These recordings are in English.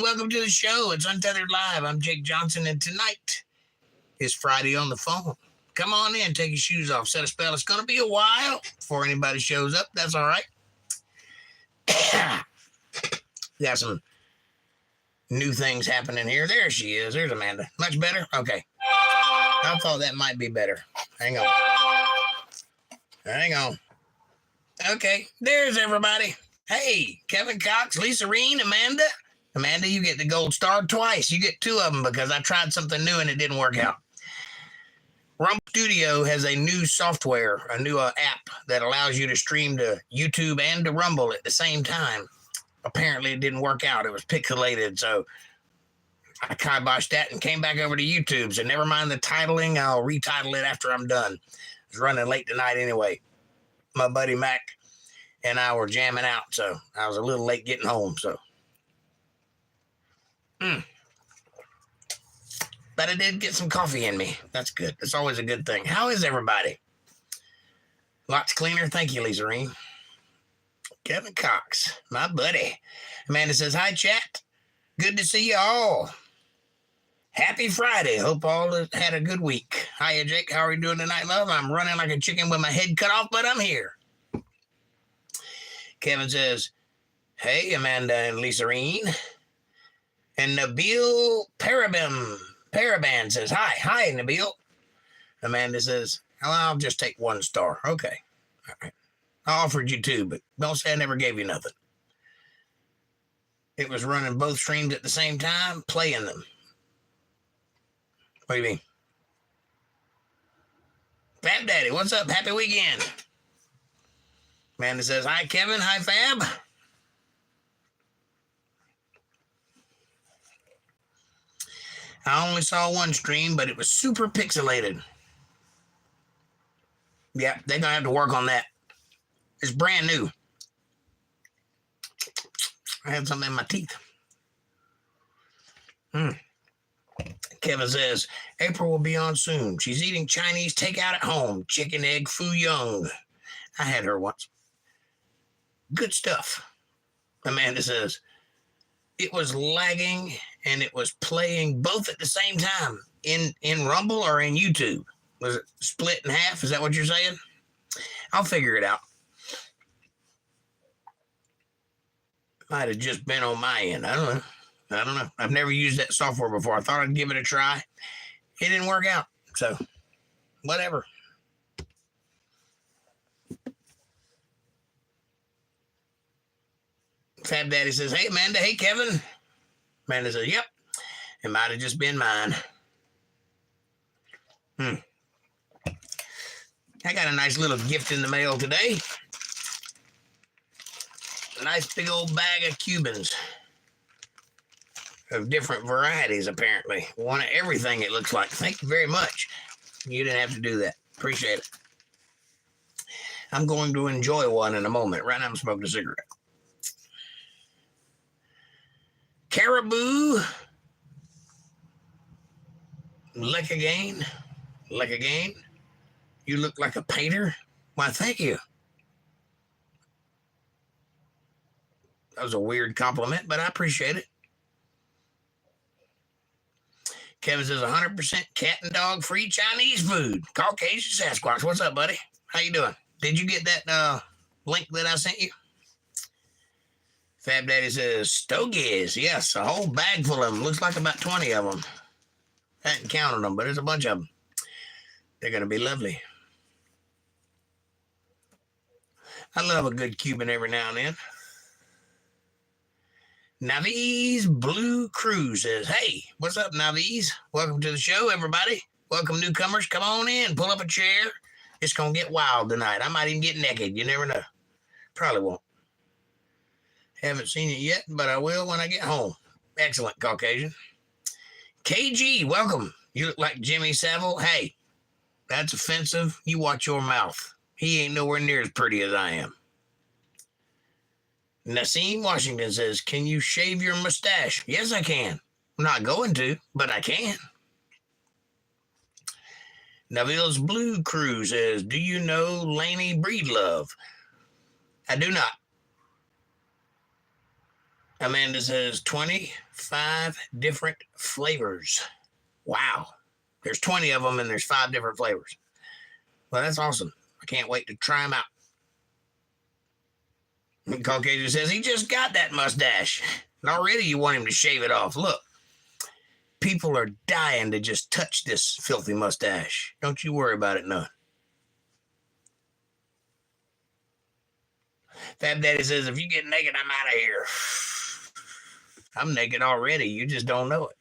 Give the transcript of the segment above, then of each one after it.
welcome to the show. It's Untethered Live. I'm Jake Johnson, and tonight is Friday on the phone. Come on in, take your shoes off, set a spell. It's going to be a while before anybody shows up. That's all right. Got some new things happening here. There she is. There's Amanda. Much better? Okay. I thought that might be better. Hang on. Okay, there's everybody. Hey, Kevin Cox, Lisa Reen, Amanda. Amanda, you get the gold star twice. You get two of them because I tried something new and it didn't work out. Rumble Studio has a new software, a new app that allows you to stream to YouTube and to Rumble at the same time. Apparently, it didn't work out. It was pixelated, so I kiboshed that and came back over to YouTube. So never mind the titling. I'll retitle it after I'm done. It's running late tonight anyway. My buddy Mac and I were jamming out, so I was a little late getting home. So, but I did get some coffee in me. That's good. That's always a good thing. How is everybody? Lots cleaner. Thank you, Lisa Reen. Kevin Cox, my buddy. Amanda says, hi, chat. Good to see you all. Happy Friday. Hope all had a good week. Hiya, Jake. How are you doing tonight, love? I'm running like a chicken with my head cut off, but I'm here. Kevin says, hey, Amanda and Lisa Reen. And Nabil Paraban says, hi. Hi, Nabil. Amanda says, well, I'll just take 1 star. Okay. All right. I offered you 2, but don't say I never gave you nothing. It was running both streams at the same time, playing them. What do you mean? Fab Daddy, what's up? Happy weekend. Amanda says, hi, Kevin. Hi, Fab. I only saw 1 stream, but it was super pixelated. Yeah, they're going to have to work on that. It's brand new. I have something in my teeth. Kevin says, April will be on soon. She's eating Chinese takeout at home. Chicken egg foo young. I had her once. Good stuff. Amanda says, it was lagging and it was playing both at the same time in Rumble or in YouTube. Was it split in half? Is that what you're saying? I'll figure it out. Might have just been on my end. I don't know. I've never used that software before. I thought I'd give it a try. It didn't work out. So, whatever. Fab Daddy says, hey, Amanda. Hey, Kevin. Amanda says, yep. It might have just been mine. I got a nice little gift in the mail today. A nice big old bag of Cubans. Of different varieties, apparently. One of everything, it looks like. Thank you very much. You didn't have to do that. Appreciate it. I'm going to enjoy one in a moment. Right now, I'm smoking a cigarette. Caribou. Lick again. You look like a painter. Why, thank you. That was a weird compliment, but I appreciate it. Kevin says 100% cat and dog free Chinese food. Caucasian Sasquatch. What's up, buddy? How you doing? Did you get that link that I sent you? Fab Daddy says stogies. Yes, a whole bag full of them. Looks like about 20 of them. I hadn't counted them, but there's a bunch of them. They're going to be lovely. I love a good Cuban every now and then. Naviz Blue Cruise says, hey, what's up, Naviz? Welcome to the show, everybody. Welcome, newcomers. Come on in. Pull up a chair. It's going to get wild tonight. I might even get naked. You never know. Probably won't. Haven't seen it yet, but I will when I get home. Excellent, Caucasian. KG, welcome. You look like Jimmy Savile. Hey, that's offensive. You watch your mouth. He ain't nowhere near as pretty as I am. Nassim Washington says, can you shave your mustache? Yes, I can. I'm not going to, but I can. Navil's Blue Crew says, do you know Laney Breedlove? I do not. Amanda says 25 different flavors. Wow. There's 20 of them and there's 5 different flavors. Well, that's awesome. I can't wait to try them out. And Caucasian says he just got that mustache. And already you want him to shave it off. Look, people are dying to just touch this filthy mustache. Don't you worry about it none. Fab Daddy says, if you get naked, I'm out of here. I'm naked already. You just don't know it.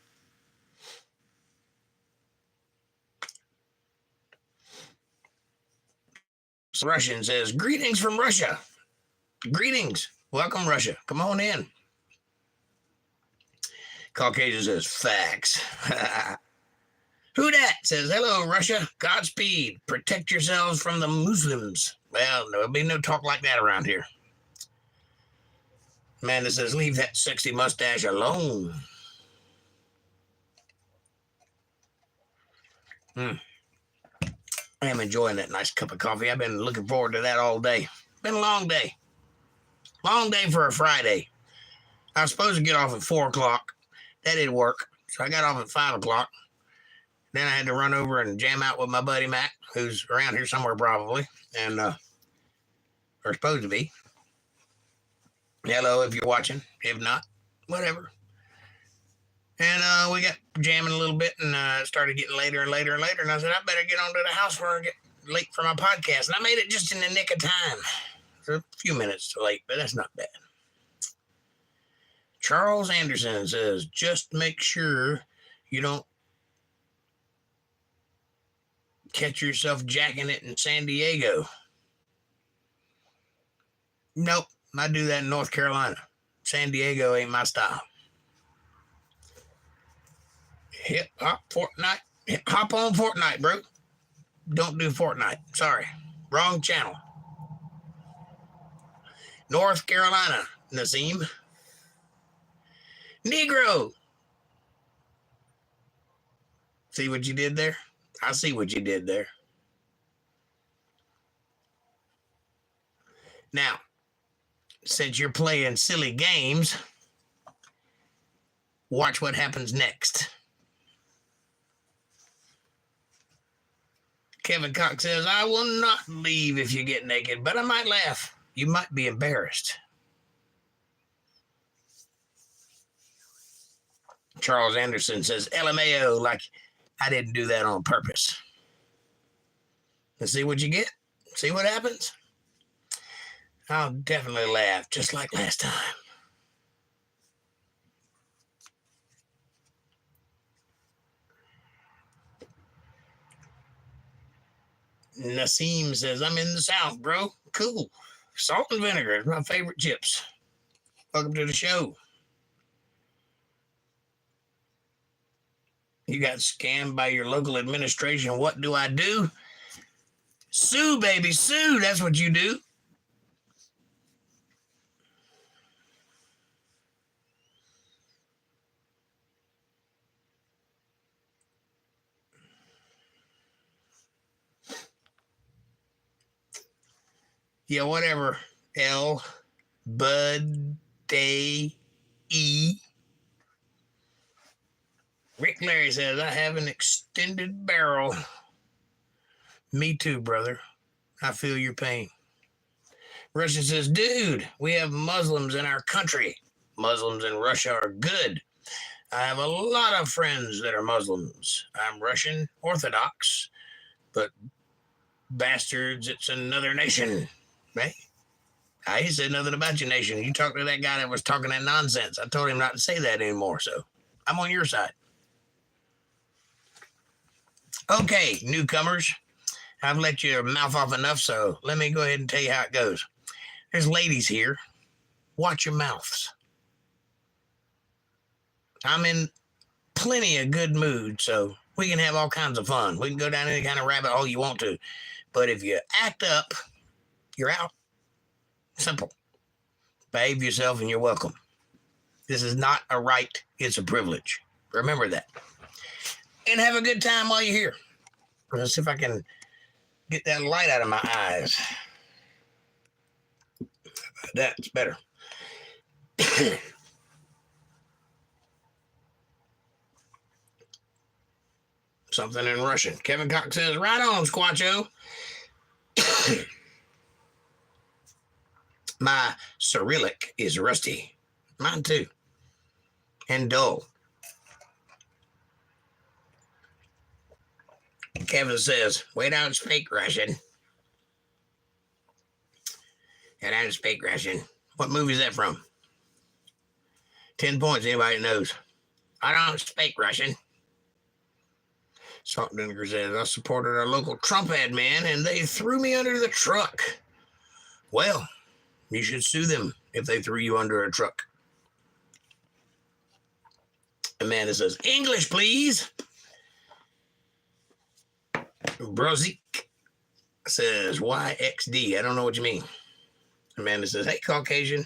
Russian says, greetings from Russia. Greetings. Welcome, Russia. Come on in. Caucasian says, facts. Who dat says, hello, Russia. Godspeed. Protect yourselves from the Muslims. Well, there'll be no talk like that around here. Amanda says, leave that sexy mustache alone. I am enjoying that nice cup of coffee. I've been looking forward to that all day. Been a long day. Long day for a Friday. I was supposed to get off at 4 o'clock. That didn't work. So I got off at 5 o'clock. Then I had to run over and jam out with my buddy Mac, who's around here somewhere probably, and or supposed to be. Hello, if you're watching. If not, whatever. And we got jamming a little bit, and started getting later and later and later. And I said, I better get on to the house before I get late for my podcast. And I made it just in the nick of time. It's a few minutes late, but that's not bad. Charles Anderson says, just make sure you don't catch yourself jacking it in San Diego. Nope, I do that in North Carolina. San Diego ain't my style. Hip hop Fortnite. Hop on Fortnite, bro. Don't do Fortnite. Sorry. Wrong channel. North Carolina, Nazim. Negro. See what you did there? I see what you did there. Now, since you're playing silly games, watch what happens next. Kevin Cox says, I will not leave if you get naked, but I might laugh. You might be embarrassed. Charles Anderson says, LMAO, like I didn't do that on purpose. And see what you get? See what happens? I'll definitely laugh, just like last time. Nassim says, I'm in the South, bro. Cool. Salt and vinegar is my favorite chips. Welcome to the show. You got scammed by your local administration. What do I do? Sue, baby, sue. That's what you do. Yeah, whatever. L, Bud, Day, E. Rick Larry says, I have an extended barrel. Me too, brother. I feel your pain. Russia says, dude, we have Muslims in our country. Muslims in Russia are good. I have a lot of friends that are Muslims. I'm Russian Orthodox, but bastards, it's another nation. Right? I ain't said nothing about your nation. You talked to that guy that was talking that nonsense. I told him not to say that anymore, so I'm on your side. Okay, newcomers, I've let your mouth off enough, so let me go ahead and tell you how it goes. There's ladies here. Watch your mouths. I'm in plenty of good mood, so we can have all kinds of fun. We can go down any kind of rabbit hole you want to. But if you act up, you're out. Simple. Behave yourself and you're welcome. This is not a right, it's a privilege. Remember that. And have a good time while you're here. Let's see if I can get that light out of my eyes. That's better. something in Russian. Kevin Cox says, right on, Squatcho. My Cyrillic is rusty. Mine too. And dull. Kevin says, wait, I don't speak Russian. And I don't speak Russian. What movie is that from? 10 points, anybody knows. I don't speak Russian. Salt Vinegar says, I supported our local Trump ad man and they threw me under the truck. Well, you should sue them if they threw you under a truck. Amanda says, English, please. Brozik says, YXD. I don't know what you mean. Amanda says, hey, Caucasian.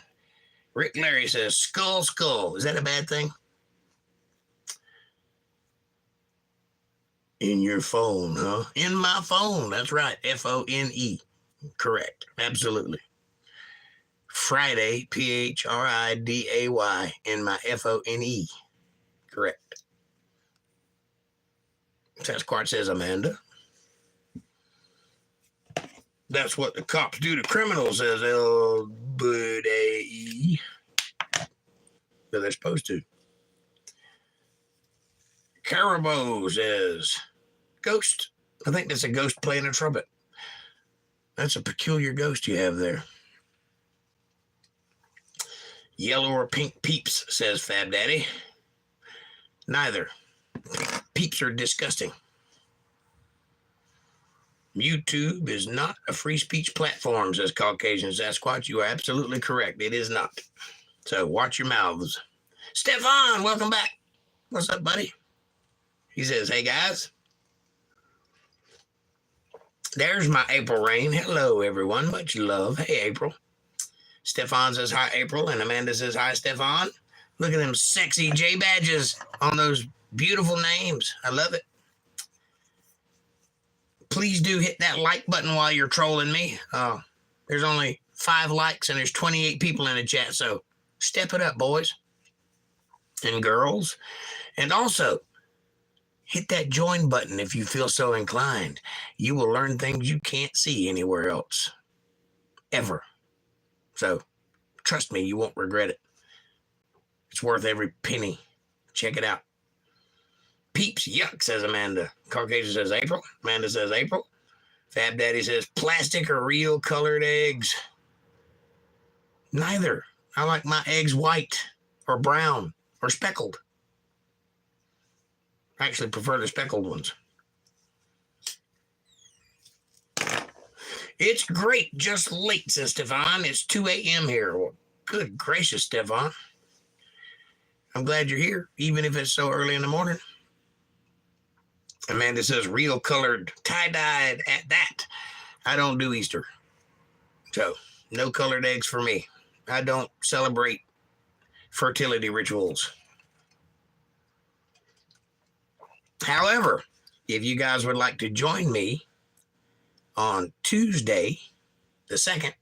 Rick Larry says, skull, skull. Is that a bad thing? In your phone, huh? In my phone. That's right. Phone. Correct. Absolutely. Phriday, Phriday, in my Phone. Correct. Sasquatch says, Amanda. That's what the cops do to criminals, says El Budai. So they're supposed to. Caribou says, ghost. I think that's a ghost playing a trumpet. That's a peculiar ghost you have there. Yellow or pink peeps, says Fab Daddy. Neither. Peeps are disgusting. YouTube is not a free speech platform, says Caucasian Sasquatch. You are absolutely correct. It is not. So watch your mouths. Stefan, welcome back. What's up, buddy? He says, hey, guys. There's my April Rain. Hello, everyone. Much love. Hey, April. Stefan says, hi, April. And Amanda says, hi, Stefan. Look at them sexy J badges on those beautiful names. I love it. Please do hit that like button while you're trolling me. There's only 5 likes and there's 28 people in the chat. So step it up, boys and girls. And also, hit that join button if you feel so inclined. You will learn things you can't see anywhere else. Ever. So, trust me, you won't regret it. It's worth every penny. Check it out. Peeps, yuck, says Amanda. Caucasian says April. Amanda says April. Fab Daddy says plastic or real colored eggs. Neither. I like my eggs white or brown or speckled. I actually prefer the speckled ones. It's great, just late, says Stefan. It's 2 a.m. here. Well, good gracious, Stefan. I'm glad you're here, even if it's so early in the morning. Amanda says real colored, tie-dyed at that. I don't do Easter. So, no colored eggs for me. I don't celebrate fertility rituals. However, if you guys would like to join me on Tuesday, the 2nd,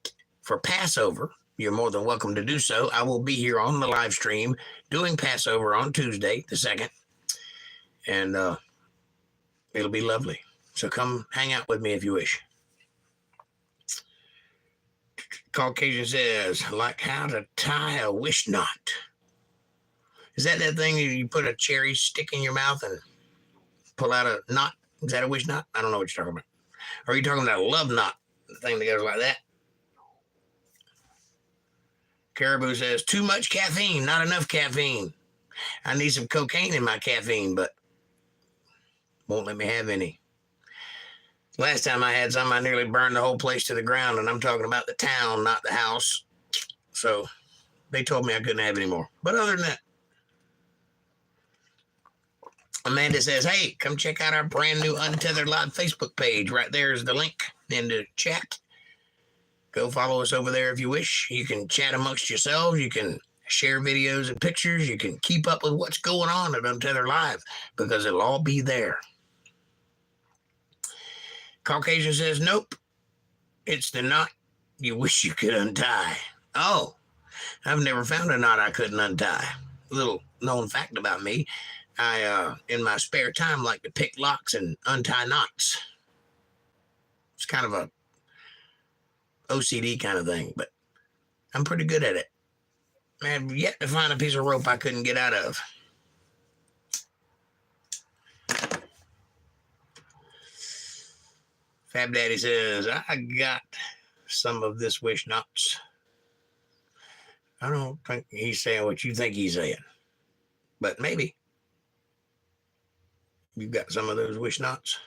for Passover, you're more than welcome to do so. I will be here on the live stream doing Passover on Tuesday, the 2nd. And it'll be lovely. So come hang out with me if you wish. Caucasian says, like how to tie a wish knot. Is that thing you put a cherry stick in your mouth and pull out a knot? Is that a wish knot? I don't know what you're talking about. Or are you talking about a love knot? The thing that goes like that? Caribou says, too much caffeine, not enough caffeine. I need some cocaine in my caffeine, but won't let me have any. Last time I had some, I nearly burned the whole place to the ground, and I'm talking about the town, not the house. So they told me I couldn't have any more. But other than that, Amanda says, hey, come check out our brand new Untethered Live Facebook page. Right there is the link in the chat. Go follow us over there if you wish. You can chat amongst yourselves. You can share videos and pictures. You can keep up with what's going on at Untethered Live because it'll all be there. Caucasian says, nope. It's the knot you wish you could untie. Oh, I've never found a knot I couldn't untie. A little known fact about me. I in my spare time, like to pick locks and untie knots. It's kind of a OCD kind of thing, but I'm pretty good at it. I have yet to find a piece of rope I couldn't get out of. Fab Daddy says, I got some of this wish knots. I don't think he's saying what you think he's saying, but maybe. You've got some of those wish knots.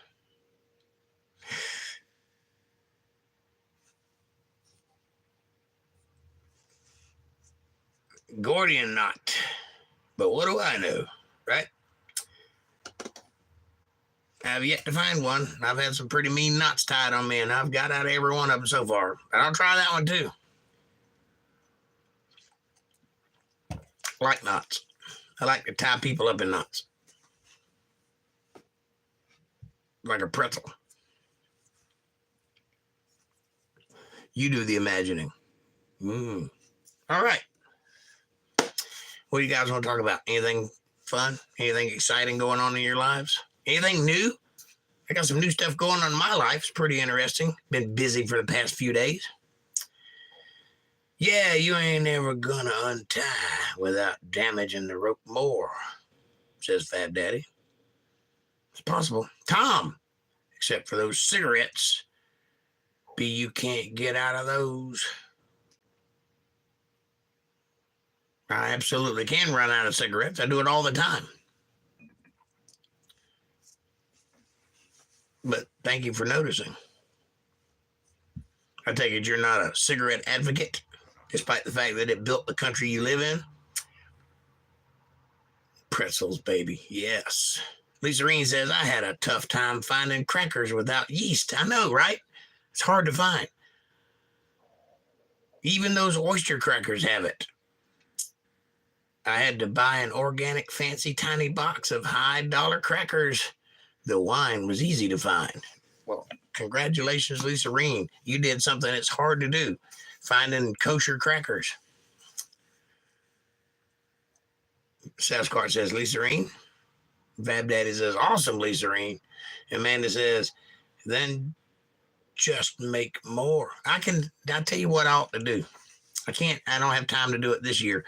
Gordian knot. But what do I know, right? I've yet to find one. I've had some pretty mean knots tied on me, and I've got out of every one of them so far. But I'll try that one too. I like knots. I like to tie people up in knots. Like a pretzel. You do the imagining. All right. What do you guys want to talk about? Anything fun? Anything exciting going on in your lives? Anything new? I got some new stuff going on in my life. It's pretty interesting. Been busy for the past few days. Yeah, you ain't ever gonna untie without damaging the rope more, says Fab Daddy. It's possible. Tom, except for those cigarettes. You can't get out of those. I absolutely can run out of cigarettes. I do it all the time. But thank you for noticing. I take it you're not a cigarette advocate, despite the fact that it built the country you live in. Pretzels, baby. Yes. Lisa Reen says, I had a tough time finding crackers without yeast. I know, right? It's hard to find. Even those oyster crackers have it. I had to buy an organic, fancy, tiny box of high-dollar crackers. The wine was easy to find. Well, congratulations, Lisa Reen. You did something that's hard to do, finding kosher crackers. Sasquatch says, Lisa Reen. Fab Daddy says, awesome, Lisa Reen. Amanda says, then just make more. I'll tell you what I ought to do. I don't have time to do it this year.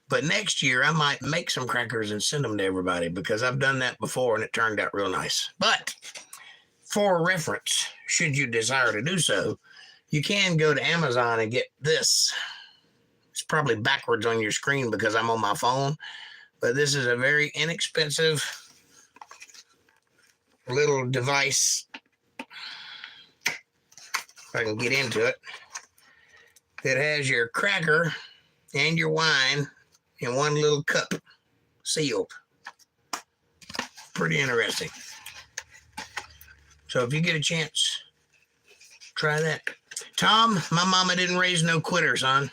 But next year, I might make some crackers and send them to everybody because I've done that before and it turned out real nice. But for reference, should you desire to do so, you can go to Amazon and get this. It's probably backwards on your screen because I'm on my phone. But this is a very inexpensive little device. If I can get into it. It has your cracker and your wine in one little cup, sealed. Pretty interesting. So if you get a chance, try that. Tom, my mama didn't raise no quitter, son.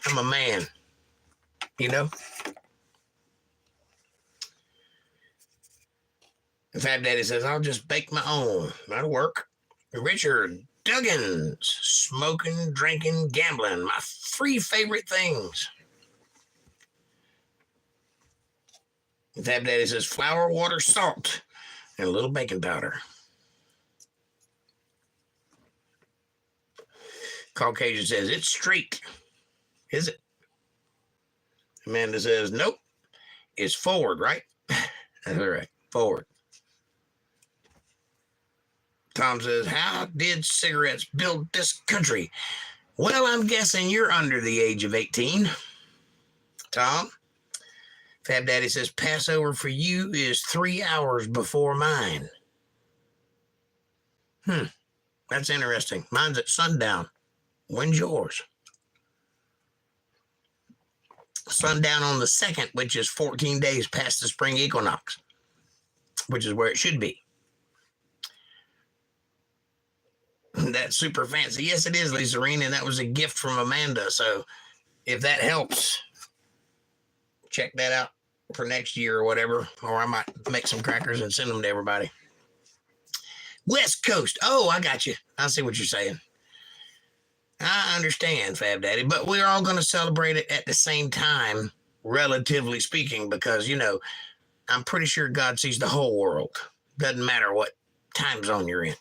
I'm a man, you know? Fab Daddy says, I'll just bake my own. That'll work. Richard Duggins, smoking, drinking, gambling, my three favorite things. Fab Daddy says, flour, water, salt, and a little baking powder. Caucasian says, it's straight. Is it? Amanda says, nope. It's forward, right? That's all right. Forward. Tom says, how did cigarettes build this country? Well, I'm guessing you're under the age of 18. Tom? Fab Daddy says, Passover for you is 3 hours before mine. That's interesting. Mine's at sundown. When's yours? Sundown on the 2nd, which is 14 days past the spring equinox, which is where it should be. That's super fancy. Yes, it is, Lisa Reen, and that was a gift from Amanda. So if that helps, check that out for next year or whatever, or I might make some crackers and send them to everybody. West Coast. Oh, I got you. I see what you're saying. I understand, Fab Daddy, but we're all going to celebrate it at the same time, relatively speaking, because, you know, I'm pretty sure God sees the whole world. Doesn't matter what time zone you're in.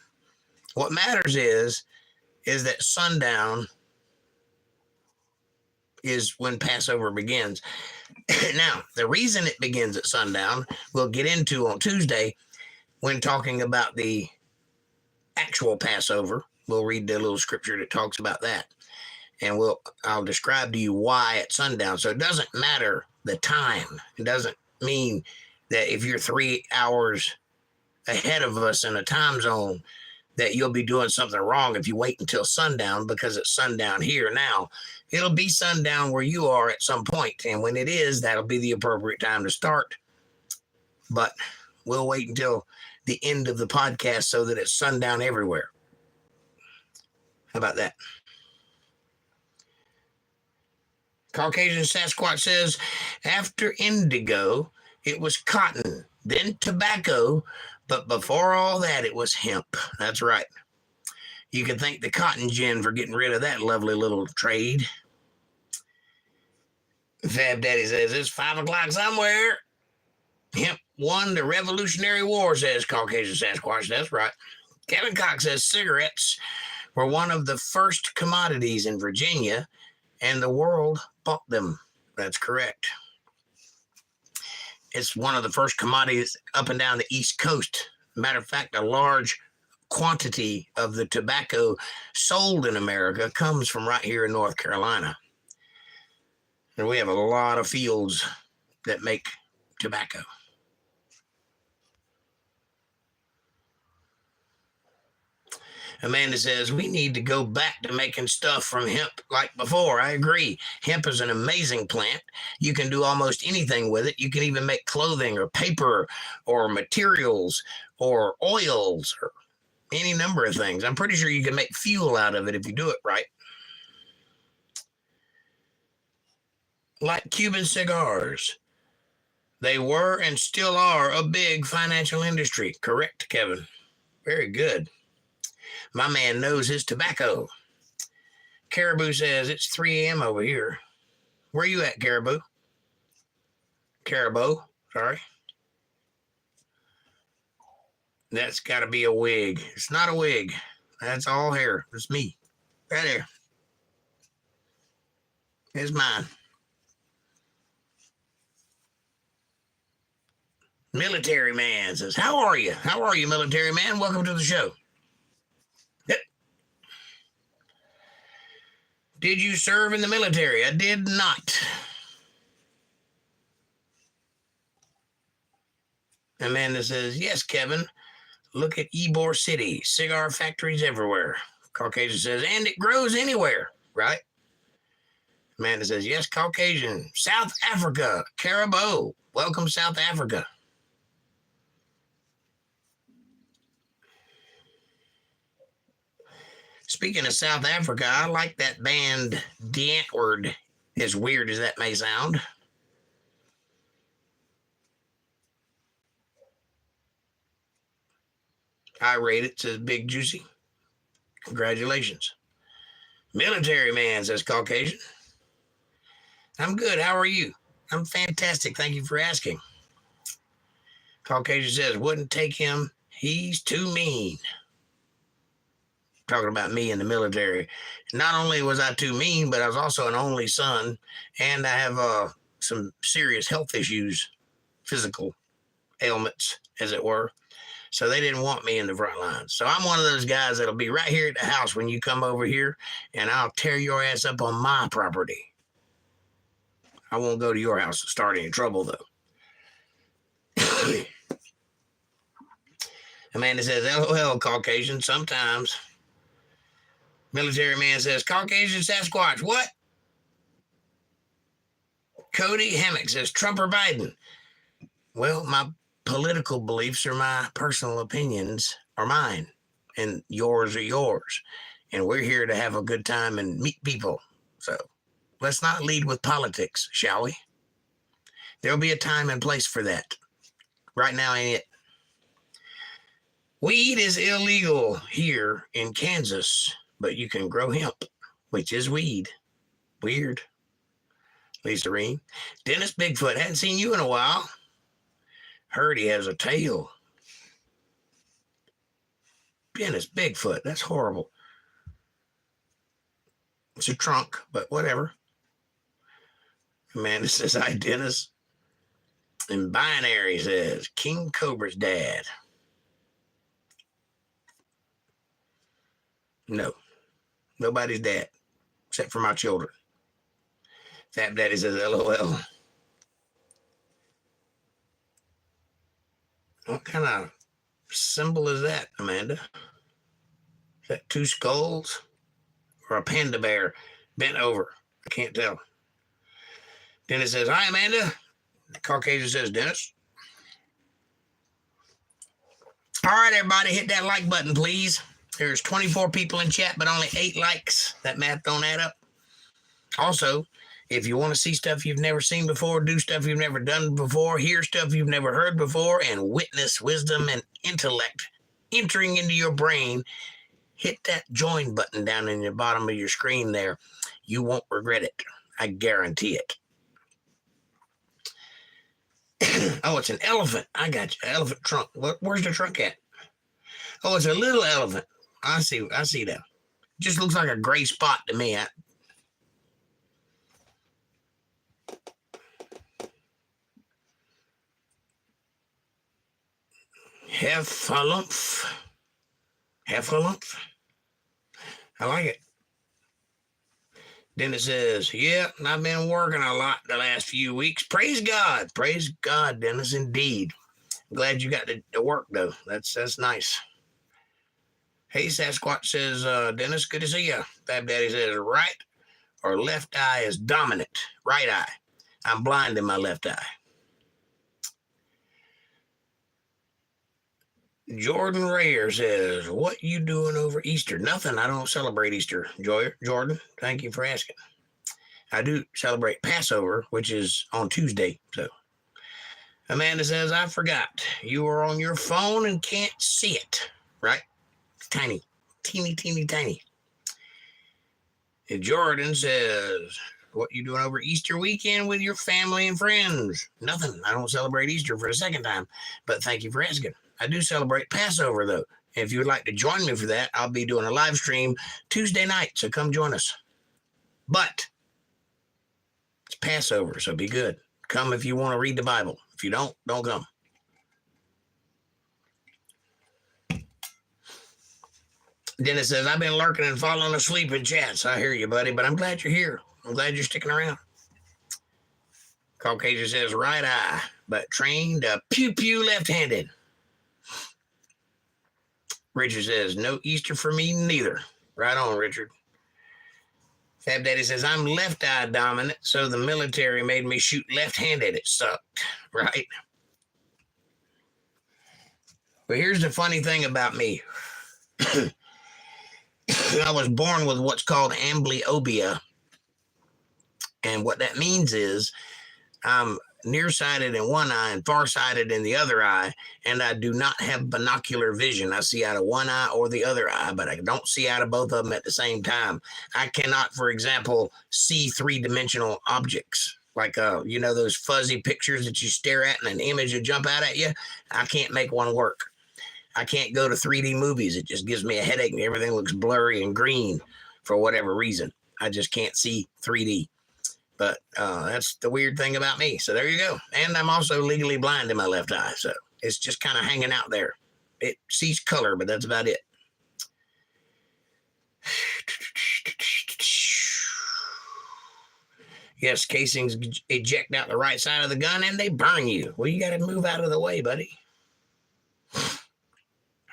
What matters is that sundown is when Passover begins. Now, the reason it begins at sundown, we'll get into on Tuesday when talking about the actual Passover. We'll read the little scripture that talks about that. And I'll describe to you why at sundown. So it doesn't matter the time. It doesn't mean that if you're 3 hours ahead of us in a time zone, that you'll be doing something wrong if you wait until sundown, because it's sundown here now. It'll be sundown where you are at some point, and when it is, that'll be the appropriate time to start. But we'll wait until the end of the podcast so that it's sundown everywhere. How about that? Caucasian Sasquatch says, after indigo, it was cotton, then tobacco, but before all that, it was hemp. That's right. You can thank the cotton gin for getting rid of that lovely little trade. Fab Daddy says, it's 5 o'clock somewhere. Hemp won the Revolutionary War, says Caucasian Sasquatch. That's right. Kevin Cox says, cigarettes were one of the first commodities in Virginia, and the world bought them. That's correct. It's one of the first commodities up and down the East Coast. Matter of fact, a large quantity of the tobacco sold in America comes from right here in North Carolina. And we have a lot of fields that make tobacco. Amanda says, we need to go back to making stuff from hemp like before. I agree. Hemp is an amazing plant. You can do almost anything with it. You can even make clothing or paper or materials or oils or any number of things. I'm pretty sure you can make fuel out of it if you do it right. Like Cuban cigars. They were and still are a big financial industry. Correct, Kevin. Very good. My man knows his tobacco. Caribou says, it's 3 a.m. over here. Where you at, Caribou? Caribou, sorry. That's got to be a wig. It's not a wig. That's all hair. It's me. Right there. It's mine. Military man says, how are you? How are you, military man? Welcome to the show. Did you serve in the military? I did not. Amanda says, yes, Kevin. Look at Ybor City. Cigar factories everywhere. Caucasian says, and it grows anywhere, right? Amanda says, yes, Caucasian. South Africa. Caribou. Welcome, South Africa. Speaking of South Africa, I like that band, The Antwoord, as weird as that may sound. I rate it, says Big Juicy. Congratulations. Military man, says Caucasian. I'm good. How are you? I'm fantastic. Thank you for asking. Caucasian says, wouldn't take him. He's too mean. Talking about me in the military. Not only was I too mean, but I was also an only son, and I have some serious health issues, physical ailments, as it were. So they didn't want me in the front lines. So I'm one of those guys that'll be right here at the house when you come over here, and I'll tear your ass up on my property. I won't go to your house to start any trouble, though. Amanda says, LOL, Caucasian, sometimes. Military man says, Caucasian Sasquatch, what? Cody Hammock says, Trump or Biden? Well, my political beliefs or my personal opinions are mine, and yours are yours. And we're here to have a good time and meet people. So let's not lead with politics, shall we? There'll be a time and place for that. Right now ain't it. Weed is illegal here in Kansas, but you can grow hemp, which is weed. Weird. Lisa Reen. Dennis Bigfoot, hadn't seen you in a while. Hoodie has a tail. Dennis, Bigfoot. That's horrible. It's a trunk, but whatever. Amanda says, hi, Dennis. And Binary says, King Cobra's dad. No, nobody's dad, except for my children. Fat Daddy says, LOL. What kind of symbol is that, Amanda? Is that two skulls? Or a panda bear bent over? I can't tell. Dennis says, hi, Amanda. The Caucasian says, Dennis. All right, everybody, hit that like button, please. There's 24 people in chat, but only 8 likes. That math don't add up. Also, if you want to see stuff you've never seen before, do stuff you've never done before, hear stuff you've never heard before, and witness wisdom and intellect entering into your brain, hit that join button down in the bottom of your screen there. You won't regret it. I guarantee it. Oh, it's an elephant. I got you. Elephant trunk. Where's the trunk at? Oh, it's a little elephant. I see that. Just looks like a gray spot to me. Heffalump. I like it. Then it says, yeah, I've been working a lot the last few weeks. Praise God. Praise God, Dennis, indeed. I'm glad you got to work, though. That's nice. Hey, Sasquatch says, Dennis, good to see you. Fab Daddy says, right or left eye is dominant. Right eye. I'm blind in my left eye. Jordan Rayer says, what you doing over Easter? Nothing. I don't celebrate Easter. Jordan, thank you for asking. I do celebrate Passover, which is on Tuesday. So Amanda says, I forgot. You are on your phone and can't see it, right? It's tiny. Teeny. And Jordan says, what you doing over Easter weekend with your family and friends? Nothing. I don't celebrate Easter for the second time, but thank you for asking. I do celebrate Passover, though. If you would like to join me for that, I'll be doing a live stream Tuesday night, so come join us. But it's Passover, so be good. Come if you want to read the Bible. If you don't come. Dennis says, I've been lurking and falling asleep in chats. I hear you, buddy, but I'm glad you're here. I'm glad you're sticking around. Caucasian says, right eye, but trained pew left-handed. Richard says, no Easter for me neither. Right on, Richard. Fab Daddy says, I'm left eye dominant, so the military made me shoot left-handed. It sucked, right? But here's the funny thing about me. I was born with what's called amblyopia. And what that means is I'm nearsighted in one eye and farsighted in the other eye, and I do not have binocular vision. I see out of one eye or the other eye, but I don't see out of both of them at the same time. I cannot, for example, see three-dimensional objects. Like, those fuzzy pictures that you stare at and an image will jump out at you. I can't make one work. I can't go to 3D movies. It just gives me a headache and everything looks blurry and green for whatever reason. I just can't see 3D. But that's the weird thing about me. So there you go. And I'm also legally blind in my left eye. So it's just kind of hanging out there. It sees color, but that's about it. Yes, casings eject out the right side of the gun and they burn you. Well, you got to move out of the way, buddy.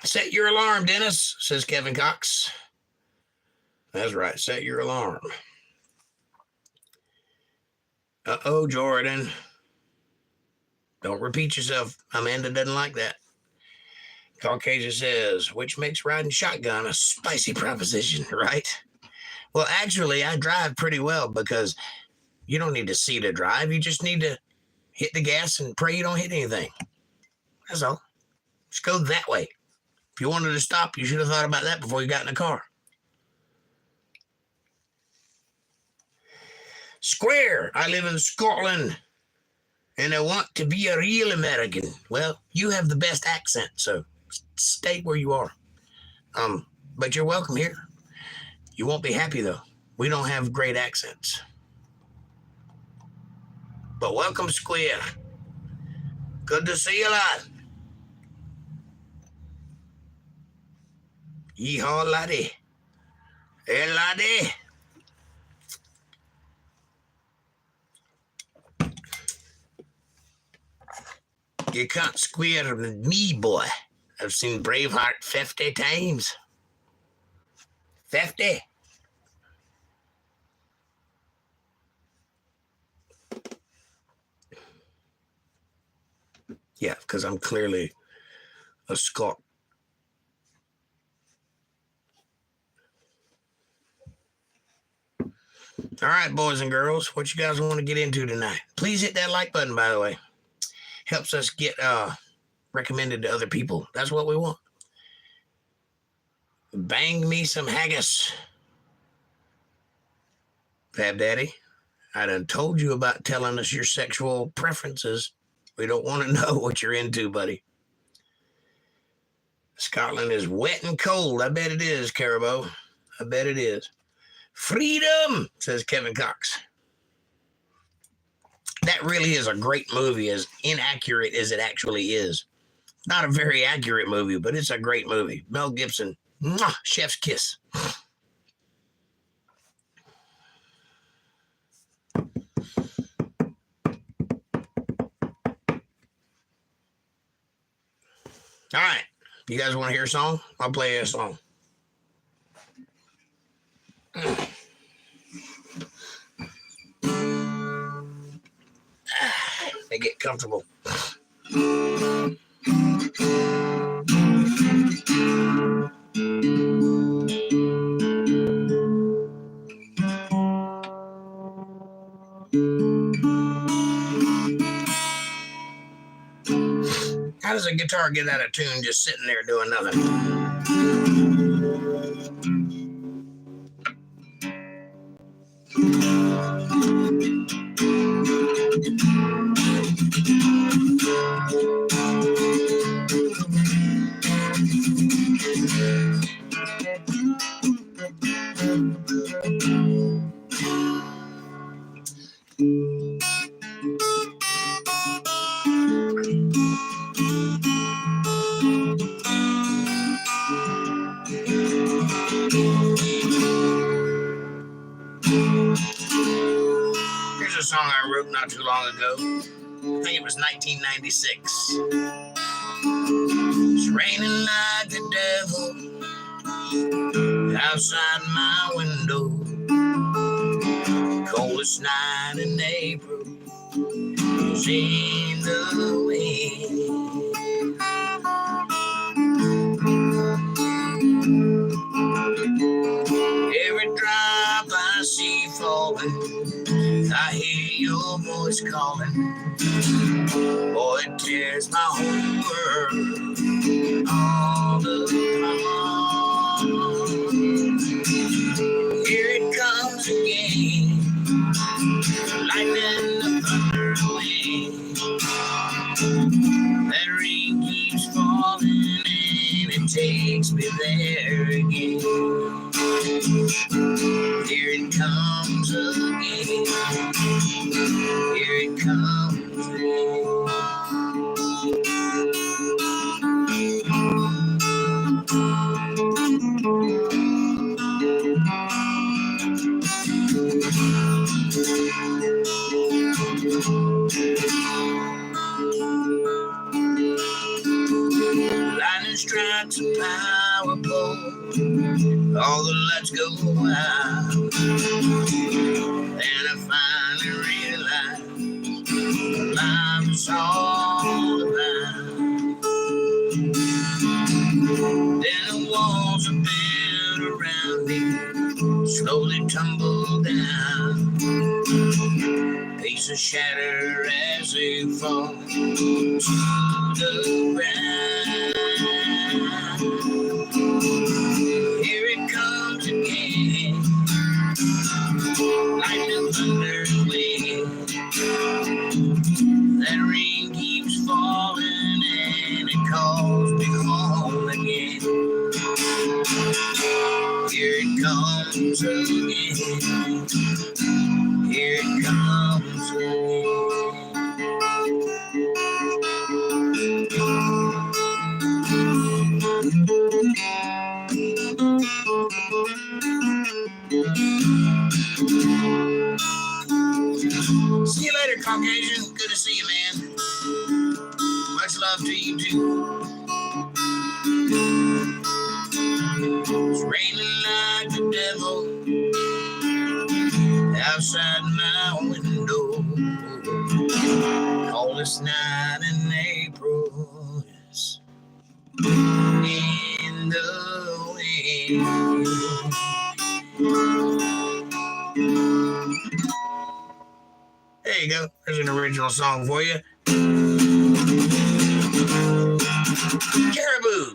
Set your alarm, Dennis, says Kevin Cox. That's right. Set your alarm. Uh-oh, Jordan. Don't repeat yourself. Amanda doesn't like that. Caucasian says, which makes riding shotgun a spicy proposition, right? Well, actually, I drive pretty well because you don't need to see to drive. You just need to hit the gas and pray you don't hit anything. That's all. Just go that way. If you wanted to stop, you should have thought about that before you got in the car. Square. I live in Scotland. and I want to be a real American. Well, you have the best accent, so stay where you are. But you're welcome here. You won't be happy, though. We don't have great accents. But welcome, Square. Good to see you, lad. Yeehaw, laddie. Hey, laddie. You can't square with me, boy. I've seen Braveheart 50 times. 50. Yeah, because I'm clearly a Scot. All right, boys and girls, what you guys want to get into tonight? Please hit that like button, by the way. Helps us get recommended to other people. That's what we want. Bang me some haggis. Fab Daddy, I done told you about telling us your sexual preferences. We don't want to know what you're into, buddy. Scotland is wet and cold. I bet it is, Carabo. I bet it is. Freedom, says Kevin Cox. That really is a great movie, as inaccurate as it actually is. Not a very accurate movie, but it's a great movie. Mel Gibson, mwah, chef's kiss. All right. You guys want to hear a song? I'll play a song. They get comfortable. How does a guitar get out of tune just sitting there doing nothing? Here's a song I wrote not too long ago. I think it was 1996. It's raining like the devil outside my window. Coldest night in April is in the wind. Every drop I see falling, I hear your voice calling. Boy, it tears my whole world all apart. Here it comes again, lightning, the thunder, wind. That rain keeps falling and it takes me there again. Here it comes again. Here it comes again. Lightning strikes a power pole, all the lights go out, and I finally realize life is all about. Then the walls are built around me, slowly tumble down. Pieces shatter as they fall to the ground. Here it comes again, like the thunder wind. That comes again. Here it comes See you later, Caucasian. Good to see you, man. Much love to you, too. It's raining like the devil outside my window. Coldest night in April is in the wind. There you go. There's an original song for you. Caribou.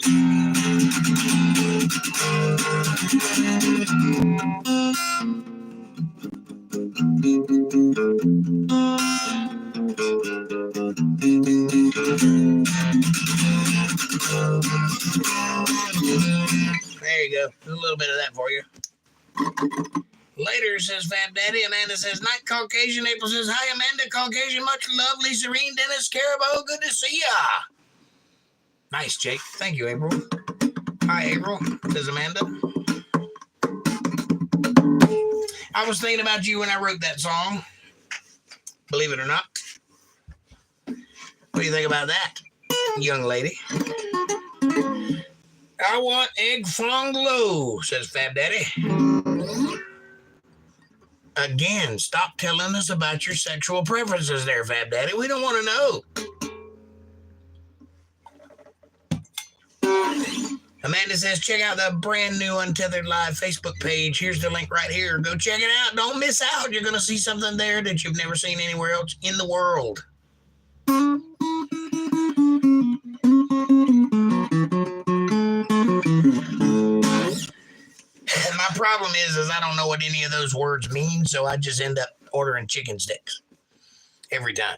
There you go. A little bit of that for you. Later, says Fat Daddy. Amanda says, night, Caucasian. April says, hi, Amanda. Caucasian, much love. Lisa Reen, Dennis, Caribou, good to see ya. Nice, Jake. Thank you, April. Hi, April, says Amanda. I was thinking about you when I wrote that song. Believe it or not. What do you think about that, young lady? I want egg fondue, says Fab Daddy. Again, stop telling us about your sexual preferences there, Fab Daddy. We don't want to know. Amanda says, check out the brand new Untethered Live Facebook page. Here's the link right here. Go check it out. Don't miss out. You're going to see something there that you've never seen anywhere else in the world. My problem is I don't know what any of those words mean, so I just end up ordering chicken sticks every time.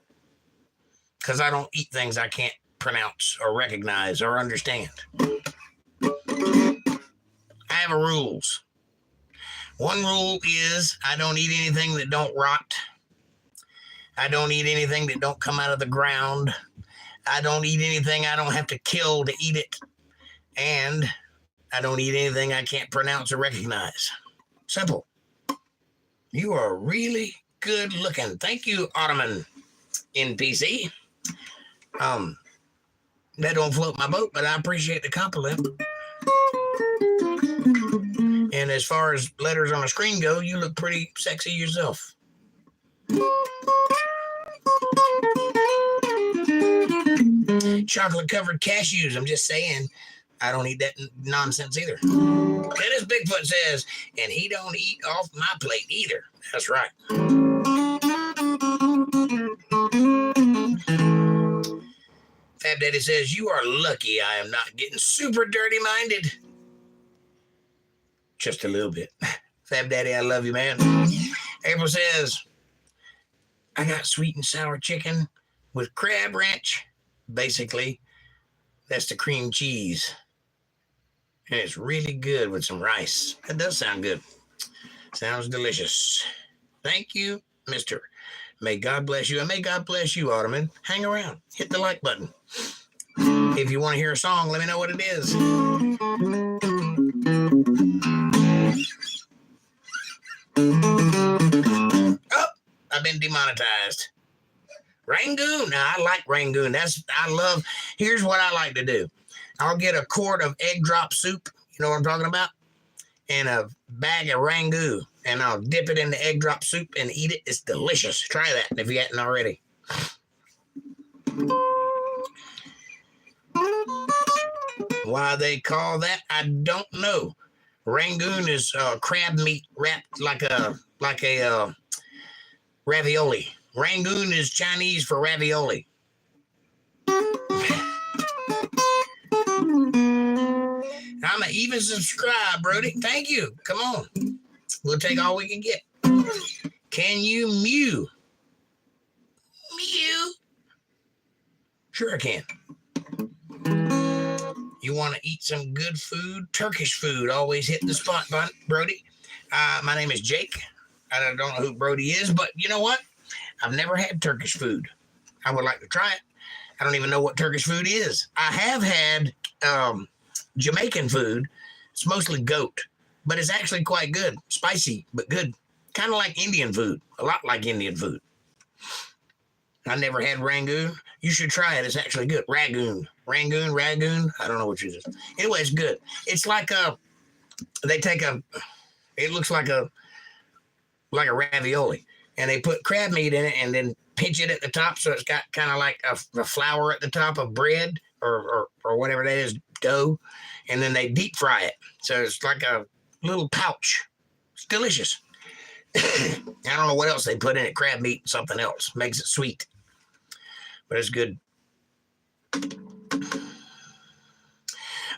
Because I don't eat things I can't pronounce or recognize or understand. I have rules. One rule is I don't eat anything that don't rot. I don't eat anything that don't come out of the ground. I don't eat anything I don't have to kill to eat it. And I don't eat anything I can't pronounce or recognize. Simple. You are really good looking. Thank you, Ottoman NPC. That don't float my boat, but I appreciate the compliment. And as far as letters on the screen go, you look pretty sexy yourself. Chocolate-covered cashews. I'm just saying, I don't eat that nonsense either. Dennis Bigfoot says, and he don't eat off my plate either. That's right. Fab Daddy says, you are lucky I am not getting super dirty-minded. Just a little bit. Fab Daddy, I love you, man. April says, I got sweet and sour chicken with crab ranch. Basically, that's the cream cheese. And it's really good with some rice. That does sound good. Sounds delicious. Thank you, Mr. May God bless you. And may God bless you, Ottoman. Hang around. Hit the like button. If you want to hear a song, let me know what it is. Oh, I've been demonetized. Rangoon. Now, I like Rangoon. Here's what I like to do. I'll get a quart of egg drop soup. You know what I'm talking about? And a bag of Rangoon. And I'll dip it in the egg drop soup and eat it. It's delicious. Try that if you hadn't already. Why they call that, I don't know. Rangoon is crab meat wrapped like a ravioli. Rangoon is Chinese for ravioli. I'm an even subscribe, Brody. Thank you. Come on. We'll take all we can get. Can you mew? Mew? Sure I can. You want to eat some good food? Turkish food always hit the spot, Brody. My name is Jake. I don't know who Brody is, but you know what? I've never had Turkish food. I would like to try it. I don't even know what Turkish food is. I have had Jamaican food. It's mostly goat, but it's actually quite good. Spicy, but good. Kind of like Indian food. A lot like Indian food. I never had Rangoon. You should try it. It's actually good. Ragoon. I don't know what it is. Anyway, it's good. It's like it looks like a ravioli. And they put crab meat in it and then pinch it at the top. So it's got kind of like a flour at the top of bread or whatever that is, dough. And then they deep fry it. So it's like a little pouch. It's delicious. I don't know what else they put in it. Crab meat and something else. Makes it sweet. But it's good.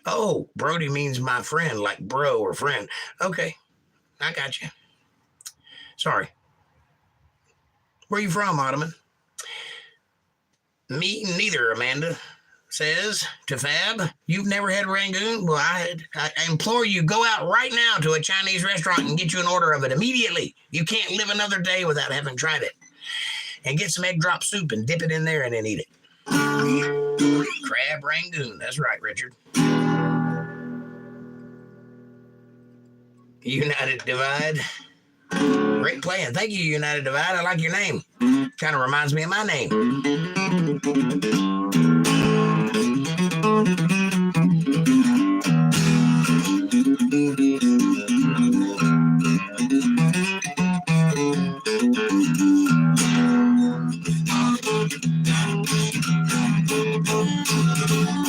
Oh, Brody means my friend, like bro or friend. Okay. I got you. Sorry. Where you from, Ottoman? Me neither, Amanda says to Fab. You've never had Rangoon? Well, I implore you, go out right now to a Chinese restaurant and get you an order of it immediately. You can't live another day without having tried it. And get some egg drop soup and dip it in there and then eat it. Crab Rangoon. That's right, Richard. United Divide. Great playing. Thank you, United Divide. I like your name. Kind of reminds me of my name.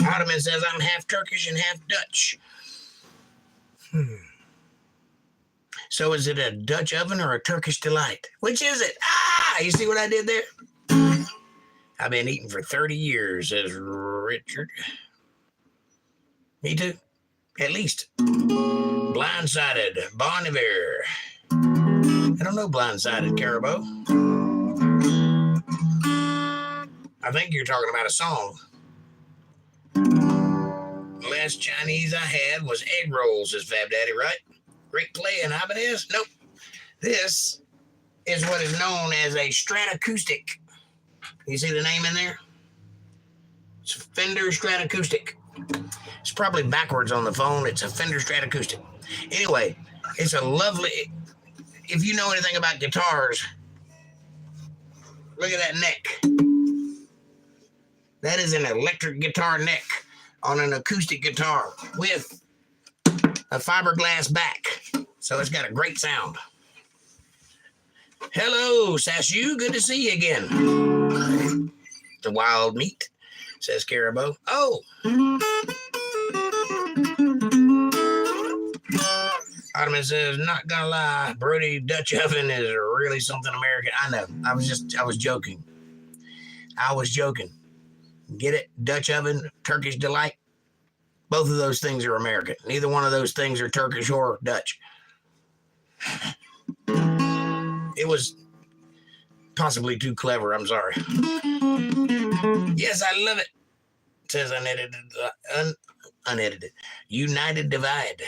Ottoman says I'm half Turkish and half Dutch. So is it a Dutch oven or a Turkish delight? Which is it? You see what I did there? I've been eating for 30 years, says Richard. Me too. At least. Blindsided. Bon Iver. I don't know Blindsided, Caribou. I think you're talking about a song. The last Chinese I had was egg rolls, says Fab Daddy, right? Great play in Ibanez? Nope. This is what is known as a Stratacoustic. You see the name in there? It's a Fender Stratacoustic. It's probably backwards on the phone. It's a Fender Stratacoustic. Anyway, it's a lovely... If you know anything about guitars, look at that neck. That is an electric guitar neck on an acoustic guitar with a fiberglass back. So it's got a great sound. Hello, Sashu. Good to see you again. The wild meat, says Caribou. Oh. Ottoman says, not gonna lie, Brody Dutch oven is really something American. I know. I was joking. Get it? Dutch oven, Turkish delight. Both of those things are American. Neither one of those things are Turkish or Dutch. It was possibly too clever. I'm sorry. Yes, I love it, says unedited. United Divide.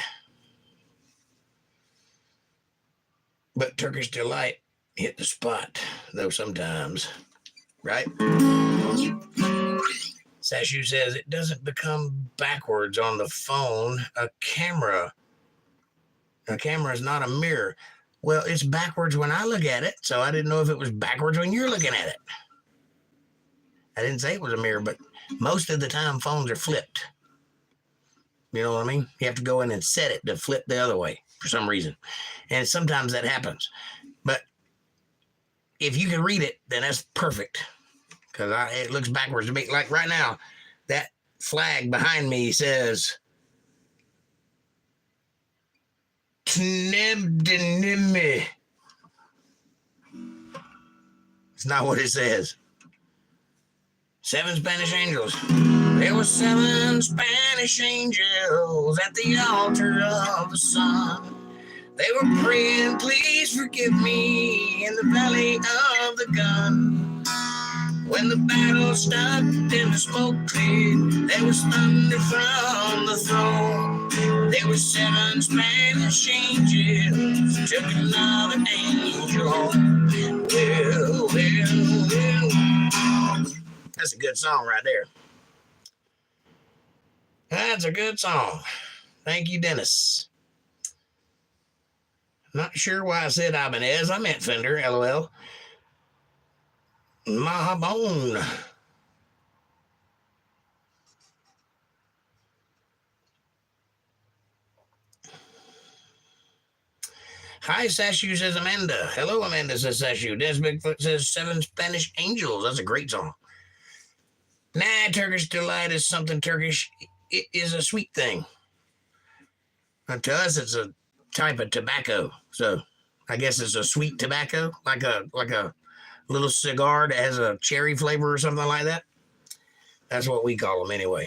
But Turkish delight hit the spot, though sometimes. Right? Sashu says it doesn't become backwards on the phone. A camera is not a mirror. Well, it's backwards when I look at it, so I didn't know if it was backwards when you're looking at it. I didn't say it was a mirror, but most of the time phones are flipped. You know what I mean? You have to go in and set it to flip the other way for some reason. And sometimes that happens. But if you can read it, then that's perfect. Because it looks backwards to me. Like right now, that flag behind me says Tnebdenime. It's not what it says. 7 Spanish angels. There were 7 Spanish angels at the altar of the sun. They were praying, please forgive me, in the valley of the gun. When the battle stopped and the smoke cleared, there was thunder from the throne. There were 7 Spanish angels, took another angel home. Well, well, well. That's a good song right there. That's a good song. Thank you, Dennis. Not sure why I said Ibanez. I meant Fender, LOL. Mahabone. Hi, Sashu, says Amanda. Hello, Amanda, says Sashu. Des Bigfoot says 7 Spanish Angels. That's a great song. Nah, Turkish Delight is something Turkish. It is a sweet thing. And to us, it's a type of tobacco. So I guess it's a sweet tobacco, like a little cigar that has a cherry flavor or something like that. That's what we call them anyway.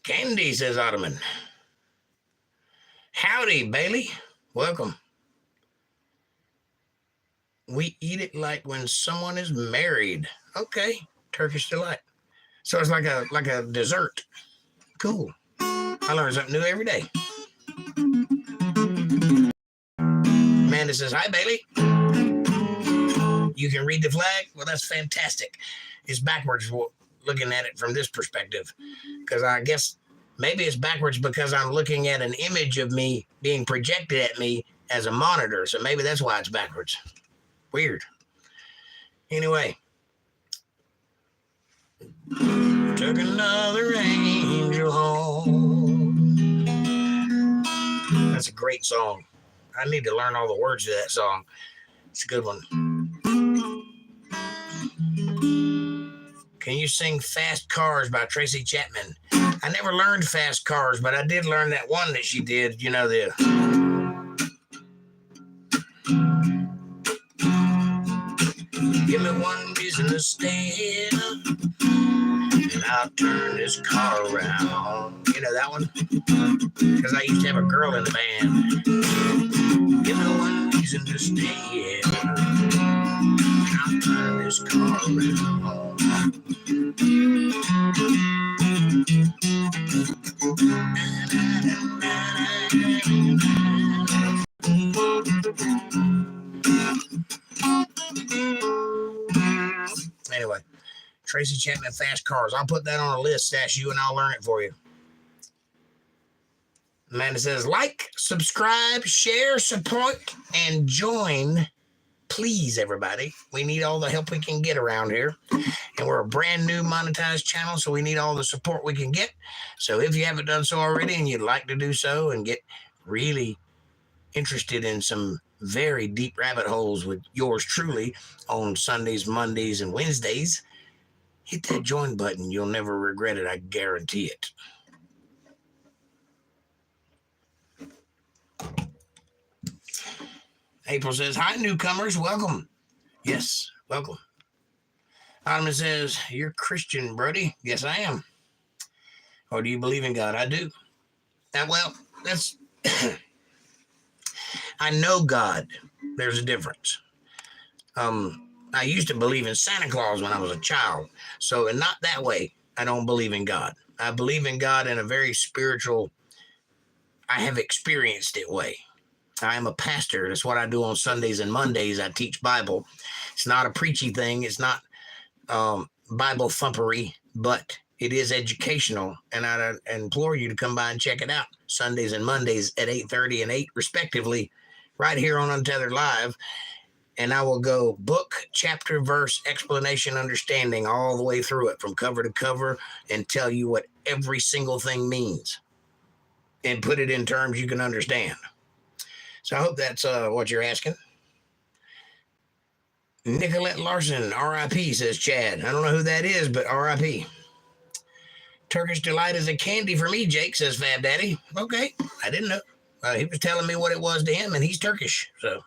Candy, says Ottoman. Howdy, Bailey. Welcome. We eat it like when someone is married. Okay, Turkish Delight. So it's like a dessert. Cool. I learn something new every day. Amanda says, hi, Bailey. You can read the flag? Well, that's fantastic. It's backwards looking at it from this perspective. Because I guess maybe it's backwards because I'm looking at an image of me being projected at me as a monitor. So maybe that's why it's backwards. Weird. Anyway. Took another angel home. That's a great song. I need to learn all the words to that song. It's a good one. Can you sing Fast Cars by Tracy Chapman? I never learned Fast Cars, but I did learn that one that she did. You know, give me one reason to stay and I'll turn this car around. You know that one? Because I used to have a girl in the band. Give me one reason to stay and I'll turn this car around. Anyway, Tracy Chapman, Fast Cars. I'll put that on a list, Sash, you, and I'll learn it for you. Amanda says, like, subscribe, share, support, and join. Please, everybody. We need all the help we can get around here. And we're a brand new monetized channel, so we need all the support we can get. So if you haven't done so already and you'd like to do so and get really interested in some very deep rabbit holes with yours truly on Sundays, Mondays, and Wednesdays, hit that join button. You'll never regret it. I guarantee it. April says, hi, newcomers. Welcome. Yes, welcome. Ottoman says, you're Christian, Brody. Yes, I am. Or do you believe in God? I do. Well, that's... I know God. There's a difference. I used to believe in Santa Claus when I was a child. So in not that way, I don't believe in God. I believe in God in a very spiritual, I have experienced it way. I am a pastor. That's what I do on Sundays and Mondays. I teach Bible. It's not a preachy thing. It's not Bible thumpery, but it is educational. And I implore you to come by and check it out. Sundays and Mondays at 8:30 and 8 respectively, right here on Untethered Live. And I will go book, chapter, verse, explanation, understanding all the way through it from cover to cover and tell you what every single thing means and put it in terms you can understand. So I hope that's what you're asking. Nicolette Larson, R.I.P., says Chad. I don't know who that is, but R.I.P. Turkish Delight is a candy for me, Jake, says Fab Daddy. Okay, I didn't know. He was telling me what it was to him, and he's Turkish, so.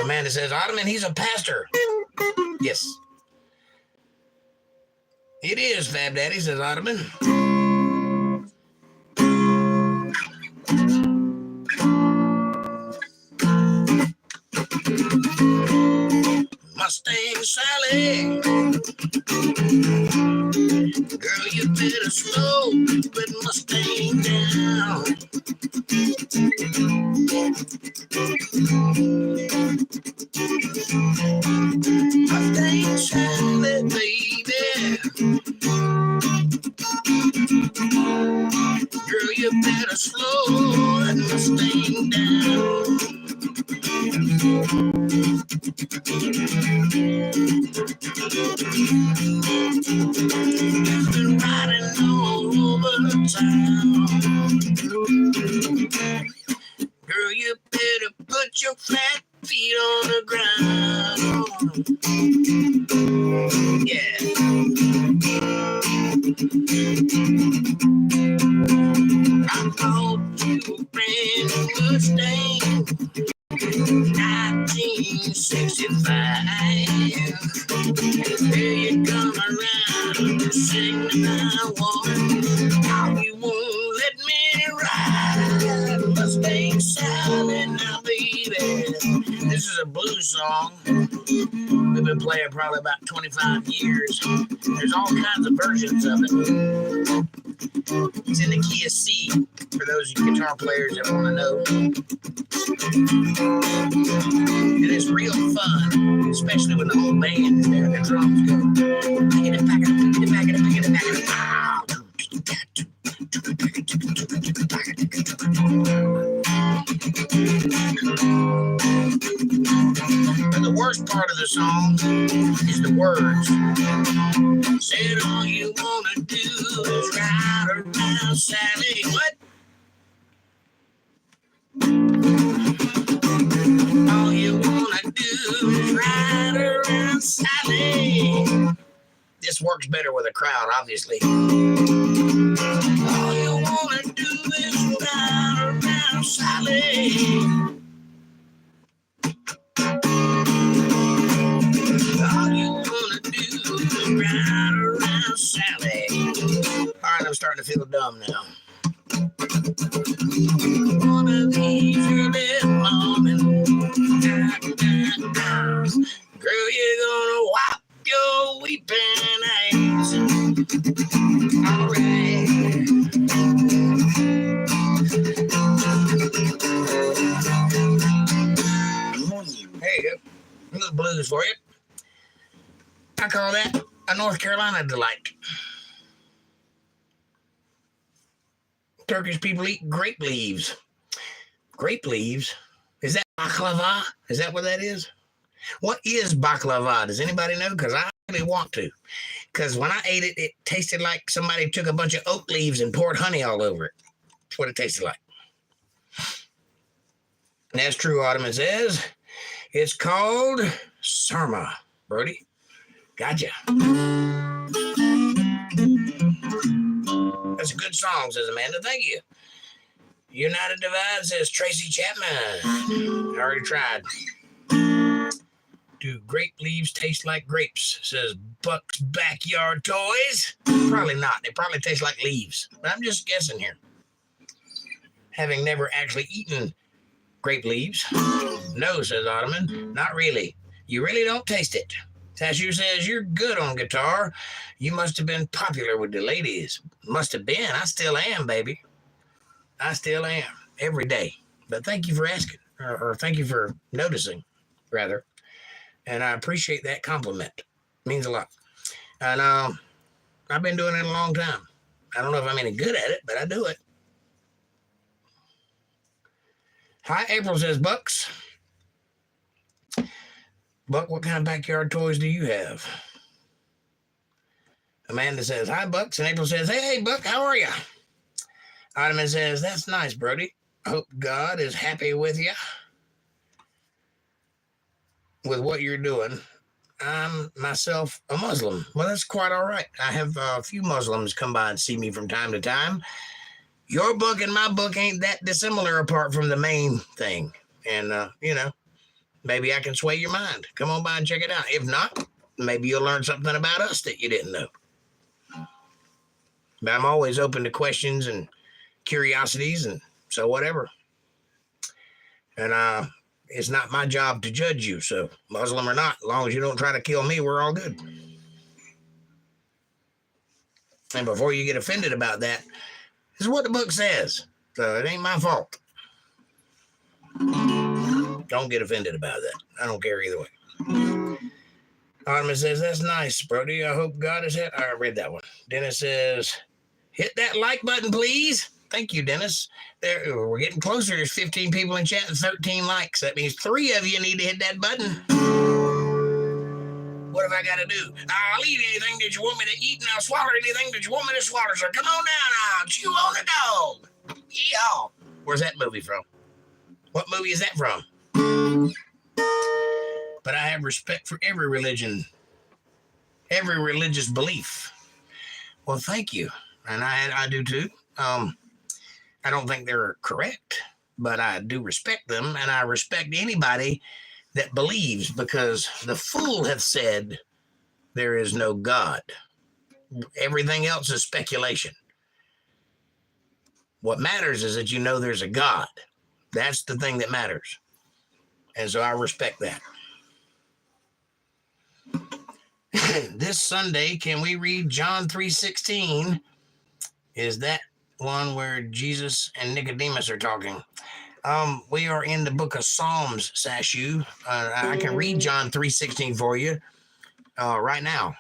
Amanda says, Ottoman, he's a pastor. Yes. It is, Fab Daddy, says Ottoman. Sally. Girl, you better slow that Mustang down. Mustang Sally, baby. Girl, you better slow that Mustang down. You've been riding all over town. Girl, you better put your flat feet on the ground. Yeah. I bought you a brand new Mustang, 1965. Here you come around, sing my one. How you won't let me ride Mustang Sally now, baby. This is a blues song. We've been playing probably about 25 years. There's all kinds of versions of it. It's in the key of C, for those guitar players that want to know. It is real fun, especially when the whole band is there and the drums go. Back it, back it, back it, back it, back it, back it. And the worst part of the song is the words. Said all you wanna do is ride around Sally. What? All you wanna do is ride around Sally. This works better with a crowd, obviously. All you wanna do is ride around Sally. All you wanna do is ride around Sally. All right, I'm starting to feel dumb now. One of these early mornings, girl, you're gonna wipe your weeping eyes. All right. There you go. A little blues for you. I call that a North Carolina delight. Turkish people eat grape leaves. Grape leaves? Is that baklava? Is that what that is? What is baklava? Does anybody know? Because I really want to. Because when I ate it, it tasted like somebody took a bunch of oak leaves and poured honey all over it. That's what it tasted like. And that's true, Ottoman says. It's called sarma, Brody. Gotcha. That's a good song, says Amanda. Thank you. United Divide, says Tracy Chapman. I already tried. Do grape leaves taste like grapes, says Buck's Backyard Toys. Probably not. They probably taste like leaves. But I'm just guessing here. Having never actually eaten grape leaves. No, says Ottoman. Not really. You really don't taste it. Tashu says, you're good on guitar. You must have been popular with the ladies. Must have been. I still am, baby. I still am. Every day. But thank you for asking. Or thank you for noticing, rather. And I appreciate that compliment. It means a lot. And I've been doing it a long time. I don't know if I'm any good at it, but I do it. Hi, April, says Bucks. Buck, what kind of backyard toys do you have? Amanda says, hi, Bucks. And April says, hey, Buck, how are you? Ottoman says, that's nice, Brody. Hope God is happy with you. With what you're doing. I'm myself a Muslim. Well, that's quite all right. I have a few Muslims come by and see me from time to time. Your book and my book ain't that dissimilar apart from the main thing. And, maybe I can sway your mind. Come on by and check it out. If not, maybe you'll learn something about us that you didn't know. But I'm always open to questions and curiosities, and so whatever. And it's not my job to judge you. So Muslim or not, as long as you don't try to kill me, we're all good. And before you get offended about that, this is what the book says. So it ain't my fault. Don't get offended about that. I don't care either way. Ottoman says, that's nice, Brody. I hope God is hit. I read that one. Dennis says, hit that like button, please. Thank you, Dennis. There, we're getting closer. There's 15 people in chat and 13 likes. That means 3 of you need to hit that button. What have I got to do? I'll eat anything that you want me to eat, and I'll swallow anything that you want me to swallow. So come on down, I'll chew on a dog. Yeehaw. Where's that movie from? What movie is that from? But I have respect for every religion, every religious belief. Well, thank you. And I do too. I don't think they're correct, but I do respect them, and I respect anybody that believes, because the fool hath said there is no God. Everything else is speculation. What matters is that you know there's a God. That's the thing that matters. And so I respect that. This Sunday, can we read John 3:16? Is that one where Jesus and Nicodemus are talking? We are in the book of Psalms, Sashu. I can read John 3:16 for you right now.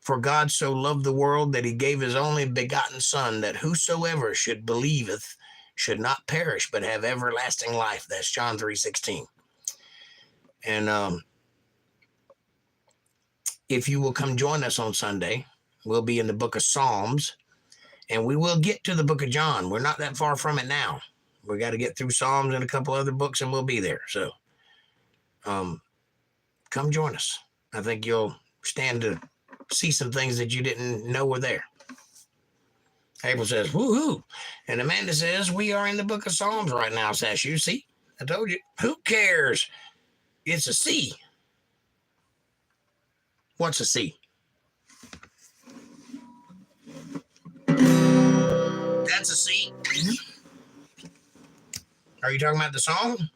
For God so loved the world that he gave his only begotten Son, that whosoever should believeth should not perish but have everlasting life. That's John 3:16. And if you will come join us on Sunday, we'll be in the book of Psalms, and we will get to the book of John. We're not that far from it now. We got to get through Psalms and a couple other books, and we'll be there. So come join us. I think you'll stand to see some things that you didn't know were there. April says, woohoo. And Amanda says, we are in the book of Psalms right now, Sashu. See, I told you. Who cares? It's a C. What's a C? That's a C. Are you talking about the song?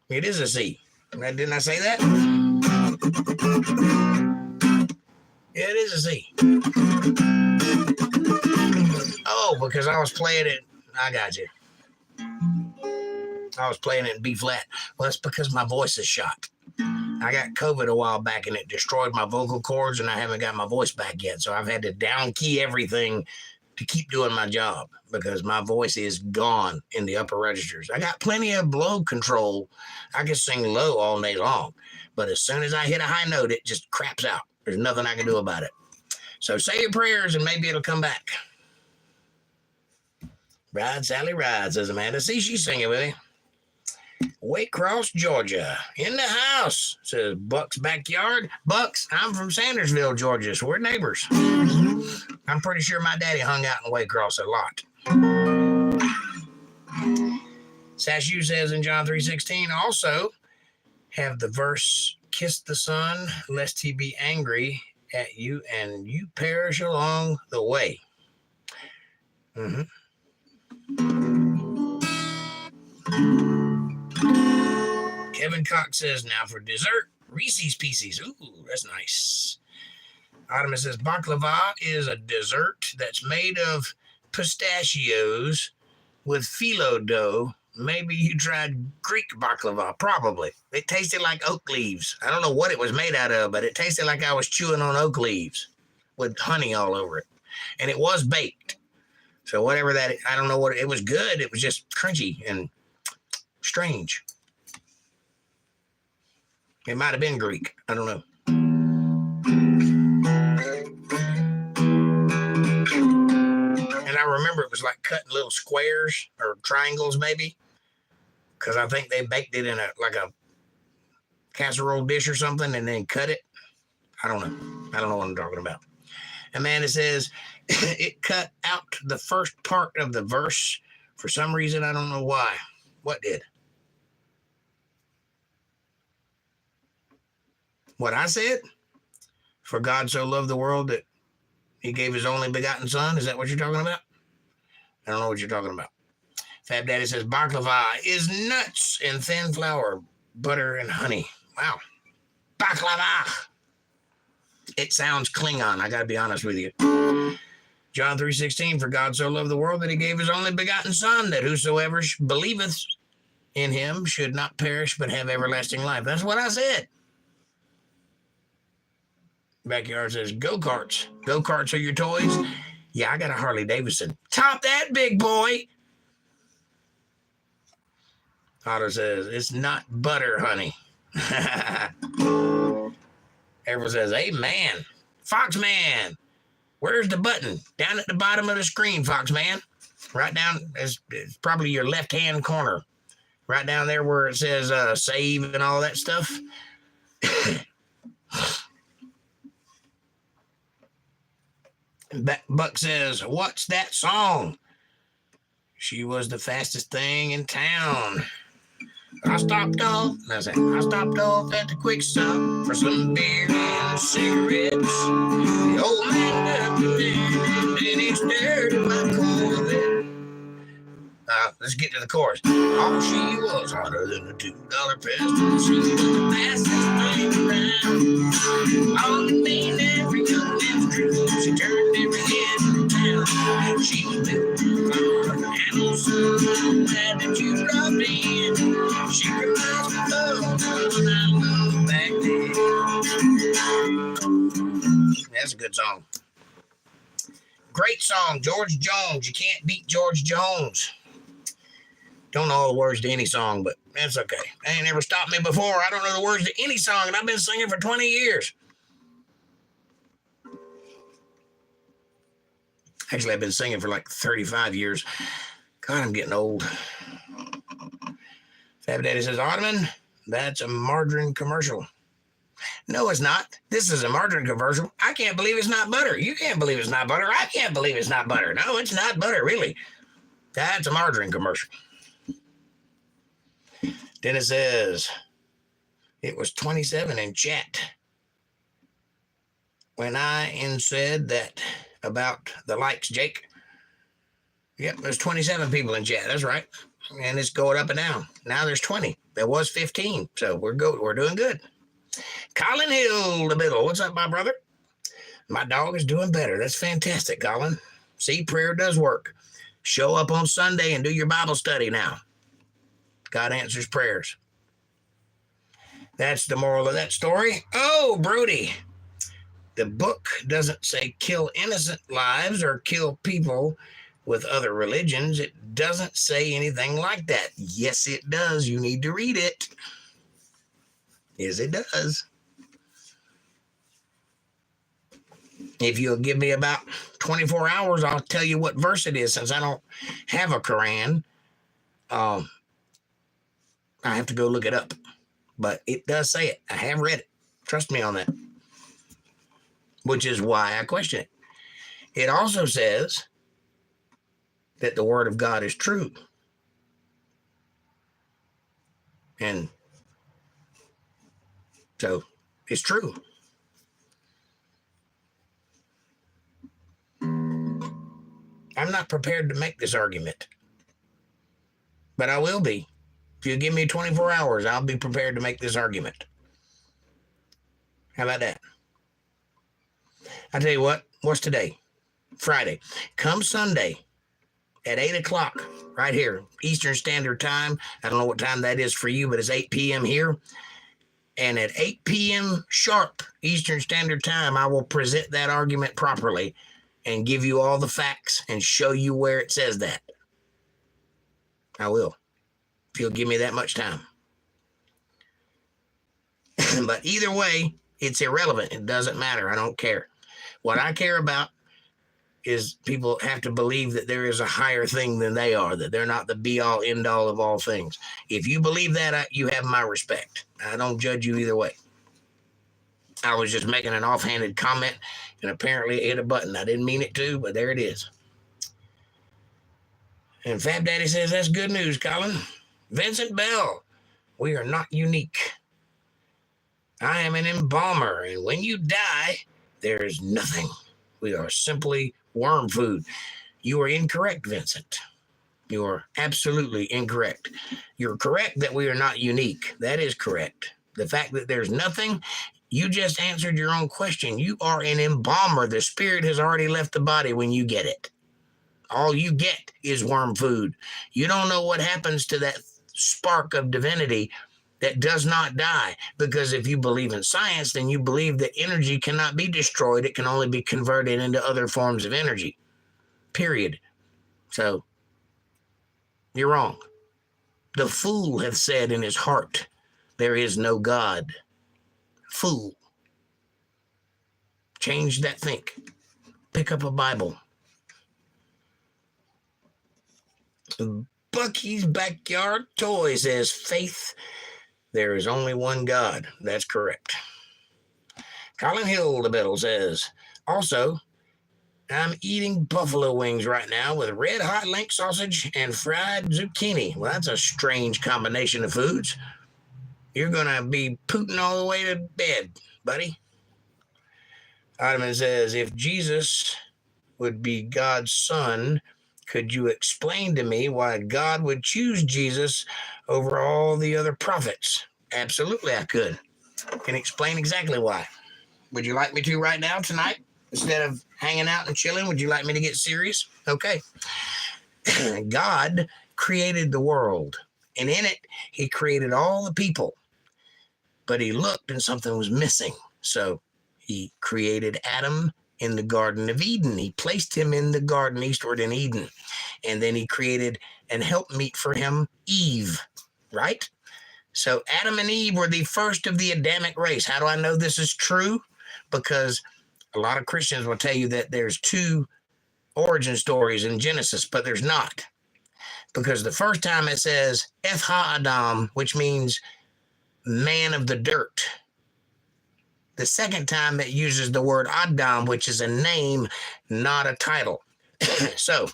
It is a C. Didn't I say that? Yeah, it is a C. Oh, because I was playing it. I got you. I was playing it in B flat. Well, that's because my voice is shot. I got COVID a while back, and it destroyed my vocal cords, and I haven't got my voice back yet. So I've had to down key everything to keep doing my job, because my voice is gone in the upper registers. I got plenty of low control. I can sing low all day long, but as soon as I hit a high note, it just craps out. There's nothing I can do about it. So say your prayers, and maybe it'll come back. Ride, Sally, ride, says Amanda. See, she's singing with me. Waycross, Georgia. In the house, says Buck's Backyard. Bucks, I'm from Sandersville, Georgia, so we're neighbors. I'm pretty sure my daddy hung out in Waycross a lot. Sashu says in John 3:16, also have the verse, kiss the Son, lest he be angry at you and you perish along the way. Kevin Cox says, now for dessert, Reese's Pieces. Ooh, that's nice. Ottoman says, baklava is a dessert that's made of pistachios with phyllo dough. Maybe you tried Greek baklava. Probably. It tasted like oak leaves. I don't know what it was made out of, but it tasted like I was chewing on oak leaves with honey all over it. And it was baked. So whatever that, I don't know what, it was good. It was just crunchy and strange. It might have been Greek. I don't know. And I remember it was like cutting little squares or triangles maybe, because I think they baked it in a casserole dish or something and then cut it. I don't know. I don't know what I'm talking about. Amanda says it cut out the first part of the verse for some reason. I don't know why. What did? What I said? For God so loved the world that he gave his only begotten Son. Is that what you're talking about? I don't know what you're talking about. Fab Daddy says baklava is nuts and thin flour, butter, and honey. Wow. Baklava. It sounds Klingon, I got to be honest with you. John 3:16, for God so loved the world that he gave his only begotten Son, that whosoever believeth in him should not perish but have everlasting life. That's what I said. Backyard says, go-karts. Go-karts are your toys? Yeah, I got a Harley Davidson. Top that, big boy. Otto says, it's not butter, honey. Everyone says, amen. Foxman, where's the button? Down at the bottom of the screen, Foxman. Right down, it's probably your left-hand corner. Right down there where it says save and all that stuff. Buck says, what's that song? She was the fastest thing in town. I stopped off at the quick stop for some beer and cigarettes. The old man up and then he stared at my Corvette. Let's get to the chorus. Oh, she was hotter than a $2 pistol. She was the fastest thing around. On the main every young man's dream. She turned every head in town. She was built for the animal son. Glad that you dropped in. She reminds me of when I loved back then. That's a good song. Great song, George Jones. You can't beat George Jones. Don't know all the words to any song, but that's okay. They ain't never stopped me before. I don't know the words to any song, and I've been singing for 20 years. Actually, I've been singing for like 35 years. God, I'm getting old. Fab Daddy says, Ottoman, that's a margarine commercial. No, it's not. This is a margarine commercial. I can't believe it's not butter. You can't believe it's not butter. I can't believe it's not butter. No, it's not butter, really. That's a margarine commercial. Then it says, it was 27 in chat. When I said that about the likes, Jake. Yep, there's 27 people in chat. That's right. And it's going up and down. Now there's 20. There was 15. So we're doing good. Colin Hill, the middle. What's up, my brother? My dog is doing better. That's fantastic, Colin. See, prayer does work. Show up on Sunday and do your Bible study now. God answers prayers. That's the moral of that story. Oh, Brody. The book doesn't say kill innocent lives or kill people with other religions. It doesn't say anything like that. Yes, it does. You need to read it. Yes, it does. If you'll give me about 24 hours, I'll tell you what verse it is, since I don't have a Quran. I have to go look it up. But it does say it. I have read it. Trust me on that. Which is why I question it. It also says that the word of God is true. And so it's true. I'm not prepared to make this argument, but I will be. If you give me 24 hours, I'll be prepared to make this argument. How about that? I tell you what, what's today? Friday. Come Sunday at 8 o'clock, right here, Eastern Standard Time. I don't know what time that is for you, but it's 8 p.m. here. And at 8 p.m. sharp, Eastern Standard Time, I will present that argument properly and give you all the facts and show you where it says that. I will, if you'll give me that much time. But either way, it's irrelevant. It doesn't matter. I don't care. What I care about is people have to believe that there is a higher thing than they are, that they're not the be-all, end-all of all things. If you believe that, you have my respect. I don't judge you either way. I was just making an offhanded comment, and apparently it hit a button. I didn't mean it to, but there it is. And Fab Daddy says, that's good news, Colin. Vincent Bell, we are not unique. I am an embalmer, and when you die, there is nothing. We are simply worm food. You are incorrect, Vincent. You're absolutely incorrect. You're correct that we are not unique. That is correct. The fact that there's nothing, you just answered your own question. You are an embalmer. The spirit has already left the body when you get it. All you get is worm food. You don't know what happens to that spark of divinity that does not die. Because if you believe in science, then you believe that energy cannot be destroyed. It can only be converted into other forms of energy. Period. So, you're wrong. The fool hath said in his heart, there is no God. Fool. Change that think. Pick up a Bible. Bucky's Backyard Toy says, faith, there is only one God. That's correct. Colin Hildebettel says, also, I'm eating buffalo wings right now with red hot link sausage and fried zucchini. Well, that's a strange combination of foods. You're going to be pooting all the way to bed, buddy. Ottoman says, if Jesus would be God's son, could you explain to me why God would choose Jesus over all the other prophets? Absolutely, I could. I can explain exactly why. Would you like me to right now, tonight? Instead of hanging out and chilling, would you like me to get serious? Okay. God created the world, and in it, he created all the people. But he looked and something was missing. So he created Adam in the Garden of Eden. He placed him in the garden eastward in Eden. And then he created an helpmeet for him, Eve, right? So Adam and Eve were the first of the Adamic race. How do I know this is true? Because a lot of Christians will tell you that there's two origin stories in Genesis, but there's not. Because the first time it says Eth ha-Adam, which means man of the dirt. The second time it uses the word Adam, which is a name, not a title. So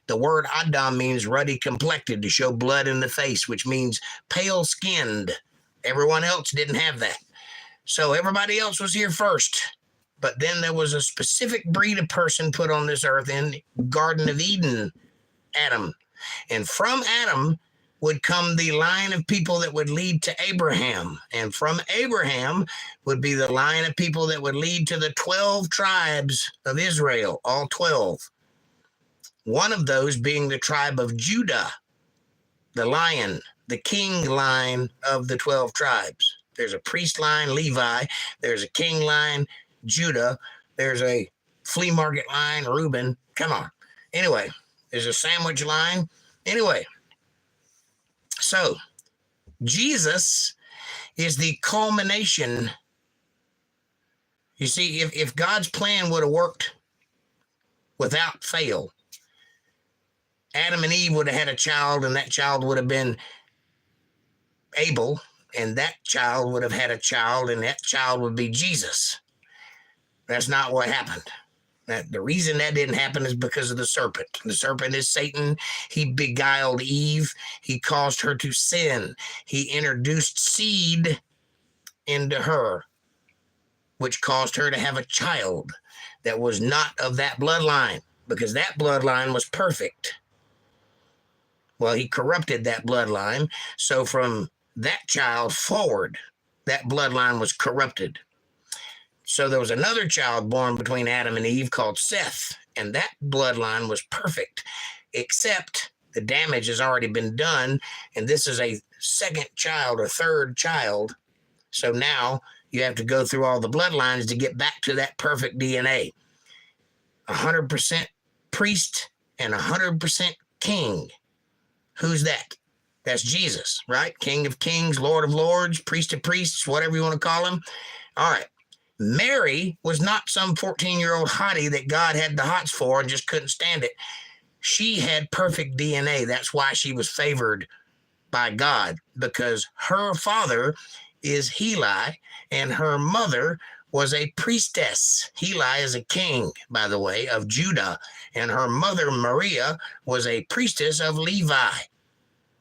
the word Adam means ruddy complected, to show blood in the face, which means pale skinned. Everyone else didn't have that. So everybody else was here first. But then there was a specific breed of person put on this earth in Garden of Eden, Adam. And from Adam would come the line of people that would lead to Abraham. And from Abraham would be the line of people that would lead to the 12 tribes of Israel, all 12. One of those being the tribe of Judah, the lion, the king line of the 12 tribes. There's a priest line, Levi. There's a king line, Judah. There's a flea market line, Reuben. Come on. Anyway, there's a sandwich line. Anyway, so Jesus is the culmination. You see, if God's plan would have worked without fail, Adam and Eve would have had a child, and that child would have been Abel, and that child would have had a child, and that child would be Jesus. That's not what happened. The reason that didn't happen is because of the serpent. The serpent is Satan. He beguiled Eve. He caused her to sin. He introduced seed into her, which caused her to have a child that was not of that bloodline, because that bloodline was perfect. Well, he corrupted that bloodline. So from that child forward, that bloodline was corrupted. So there was another child born between Adam and Eve called Seth, and that bloodline was perfect, except the damage has already been done, and this is a second child or third child. So now you have to go through all the bloodlines to get back to that perfect DNA. 100% priest and 100% king. Who's that? That's Jesus, right? King of kings, Lord of lords, priest of priests, whatever you want to call him. All right. Mary was not some 14-year-old hottie that God had the hots for and just couldn't stand it. She had perfect DNA. That's why she was favored by God, because her father is Heli and her mother was a priestess. Heli is a king, by the way, of Judah, and her mother, Maria, was a priestess of Levi.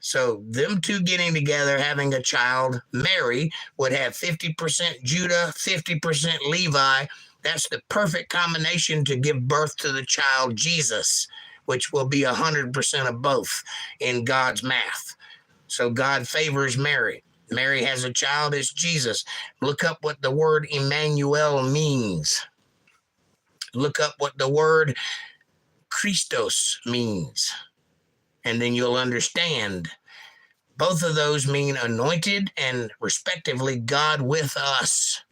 So them two getting together, having a child, Mary would have 50% Judah, 50% Levi. That's the perfect combination to give birth to the child Jesus, which will be 100% of both in God's math. So God favors Mary. Mary has a child, it's Jesus. Look up what the word Emmanuel means. Look up what the word Christos means. And then you'll understand. Both of those mean anointed and respectively God with us.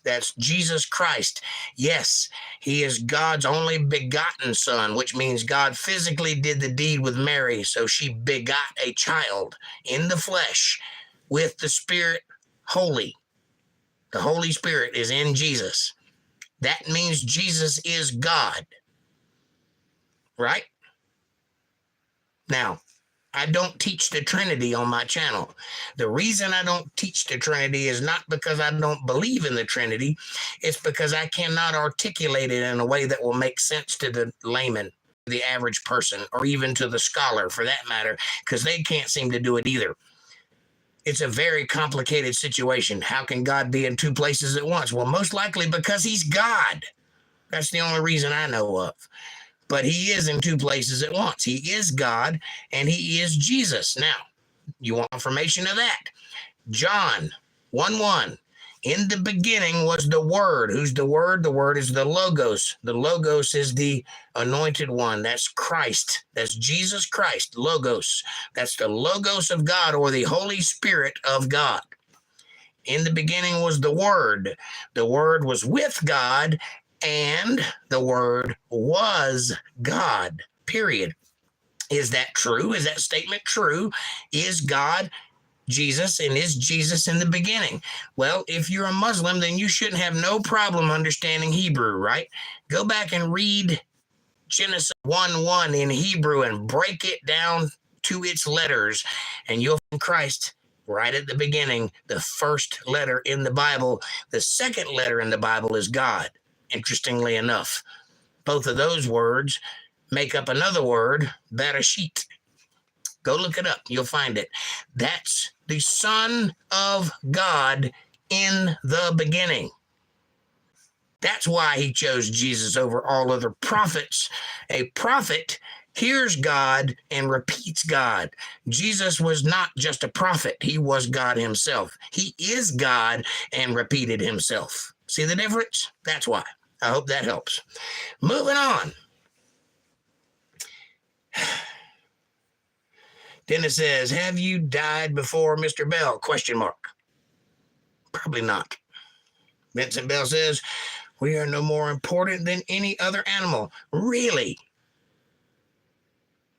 That's Jesus Christ. Yes, he is God's only begotten son, which means God physically did the deed with Mary, so she begot a child in the flesh with the Spirit holy. The Holy Spirit is in Jesus. That means Jesus is God. Right? Now, I don't teach the Trinity on my channel. The reason I don't teach the Trinity is not because I don't believe in the Trinity. It's because I cannot articulate it in a way that will make sense to the layman, the average person, or even to the scholar for that matter, because they can't seem to do it either. It's a very complicated situation. How can God be in two places at once? Well, most likely because he's God. That's the only reason I know of. But he is in two places at once. He is God and he is Jesus. Now, you want information of that? John 1:1. In the beginning was the Word. Who's the Word? The Word is the Logos. The Logos is the anointed one. That's Christ. That's Jesus Christ. Logos. That's the Logos of God, or the Holy Spirit of God. In the beginning was the Word. The Word was with God, and the Word was God, period. Is that true? Is that statement true? Is God Jesus, and is Jesus in the beginning? Well, if you're a Muslim, then you shouldn't have no problem understanding Hebrew, right? Go back and read Genesis 1:1 in Hebrew and break it down to its letters, and you'll find Christ right at the beginning, the first letter in the Bible. The second letter in the Bible is God. Interestingly enough, both of those words make up another word, Bereshit. Go look it up. You'll find it. That's the Son of God in the beginning. That's why he chose Jesus over all other prophets. A prophet hears God and repeats God. Jesus was not just a prophet. He was God himself. He is God and repeated himself. See the difference? That's why. I hope that helps. Moving on. Dennis says, have you died before, Mr. Bell? Question mark. Probably not. Vincent Bell says, we are no more important than any other animal. Really?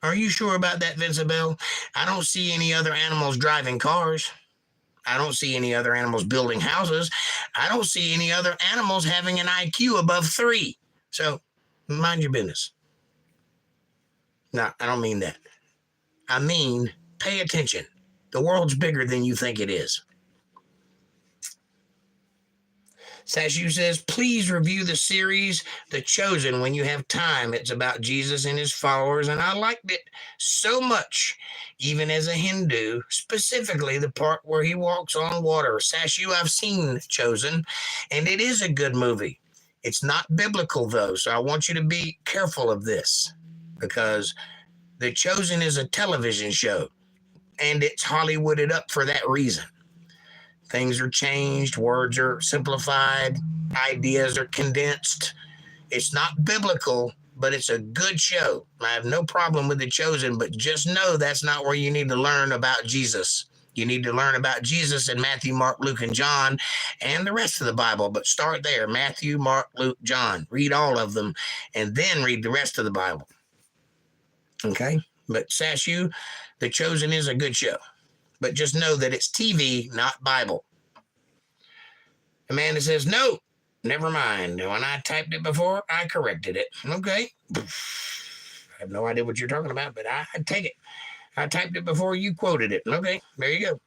Are you sure about that, Vincent Bell? I don't see any other animals driving cars. I don't see any other animals building houses. I don't see any other animals having an IQ above 3. So mind your business. No, I don't mean that. I mean, pay attention. The world's bigger than you think it is. Sashu says, please review the series, The Chosen, when you have time. It's about Jesus and his followers, and I liked it so much, even as a Hindu, specifically the part where he walks on water. Sashu, I've seen Chosen, and it is a good movie. It's not biblical, though, so I want you to be careful of this, because The Chosen is a television show, and it's Hollywooded up for that reason. Things are changed, words are simplified, ideas are condensed. It's not biblical, but it's a good show. I have no problem with The Chosen, but just know that's not where you need to learn about Jesus. You need to learn about Jesus in Matthew, Mark, Luke, and John, and the rest of the Bible. But start there, Matthew, Mark, Luke, John. Read all of them, and then read the rest of the Bible. Okay? But Sashu, The Chosen is a good show. But just know that it's TV, not Bible. Amanda says, no, never mind. When I typed it before, I corrected it. Okay. I have no idea what you're talking about, but I take it. I typed it before you quoted it. Okay, there you go.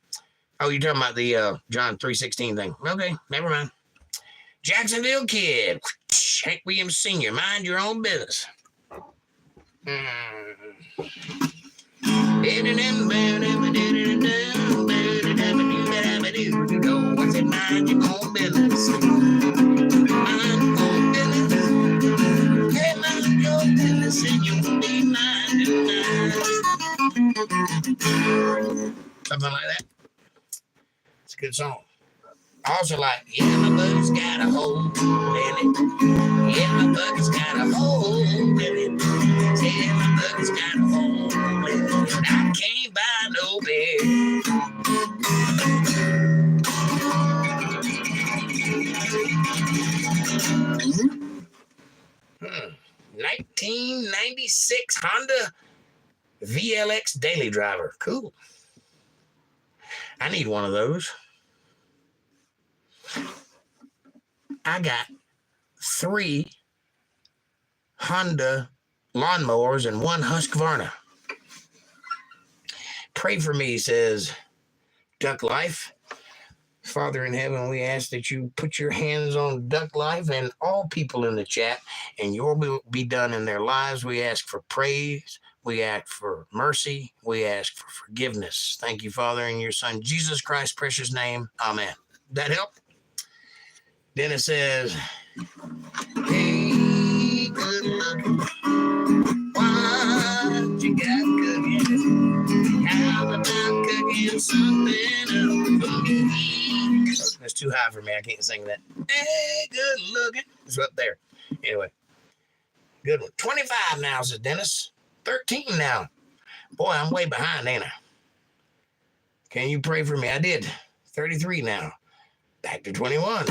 Oh, you're talking about the John 3:16 thing. Okay, never mind. Jacksonville Kid. Hank Williams Sr., mind your own business. What's it, mind your own business? Mind your own business. Hey, mind your business, and you'll be mine. something like that. It's a good song. I also like, yeah, my buddy's got a hole in it. Yeah, my buddy's got a hole in it. Yeah, my buddy's got a hole in it. I can't buy no beer. 1996 Honda VLX Daily Driver. Cool. I need one of those. I got 3 Honda lawnmowers and 1 Husqvarna. Pray for me, says Duck Life. Father in heaven, we ask that you put your hands on Duck Life and all people in the chat, and your will be done in their lives. We ask for praise. We ask for mercy. We ask for forgiveness. Thank you, Father, in your Son, Jesus Christ's precious name. Amen. That help? Dennis says, hey, good looking. What you got cooking? How about cooking something up for me? That's too high for me. I can't sing that. Hey, good looking. It's up there. Anyway, good one. 25 now, says Dennis. 13 now. Boy, I'm way behind, ain't I? Can you pray for me? I did. 33 now. Back to 21.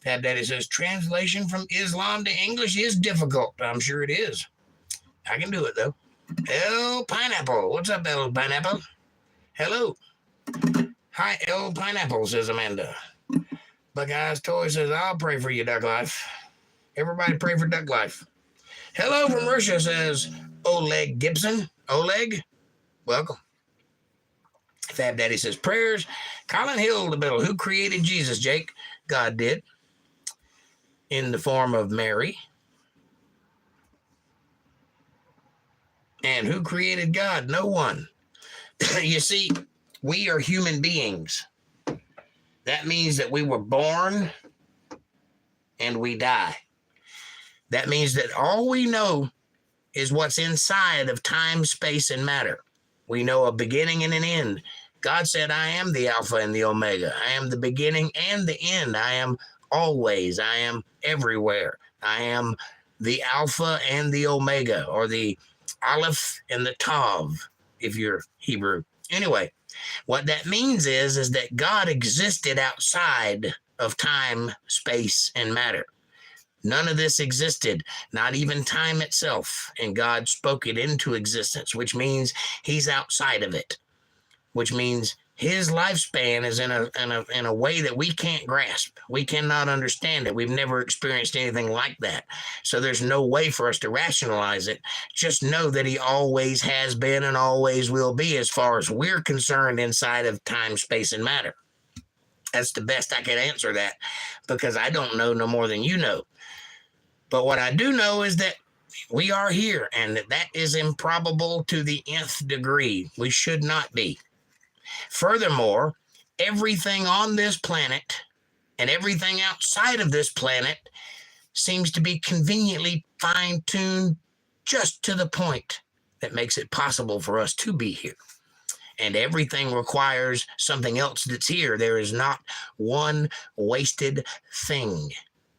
Fat Daddy says, translation from Islam to English is difficult. I'm sure it is. I can do it, though. El Pineapple. What's up, El Pineapple? Hello. Hi, El Pineapple, says Amanda. Buckeye's Toy says, I'll pray for you, Duck Life. Everybody pray for Duck Life. Hello from Russia, says Oleg Gibson. Oleg, welcome. Fab Daddy says, prayers. Colin Hill, the middle. Who created Jesus, Jake? God did. In the form of Mary. And who created God? No one. You see, we are human beings. That means that we were born and we die. That means that all we know is what's inside of time, space, and matter. We know a beginning and an end. God said, I am the Alpha and the Omega. I am the beginning and the end. I am always. I am everywhere. I am the Alpha and the Omega, or the Aleph and the Tav, if you're Hebrew. Anyway, what that means is that God existed outside of time, space, and matter. None of this existed, not even time itself, and God spoke it into existence, which means he's outside of it, which means his lifespan is in a way that we can't grasp. We cannot understand it. We've never experienced anything like that. So there's no way for us to rationalize it. Just know that he always has been and always will be, as far as we're concerned, inside of time, space, and matter. That's the best I can answer that, because I don't know no more than you know. But what I do know is that we are here, and that is improbable to the nth degree. We should not be. Furthermore, everything on this planet and everything outside of this planet seems to be conveniently fine-tuned just to the point that makes it possible for us to be here. And everything requires something else that's here. There is not one wasted thing.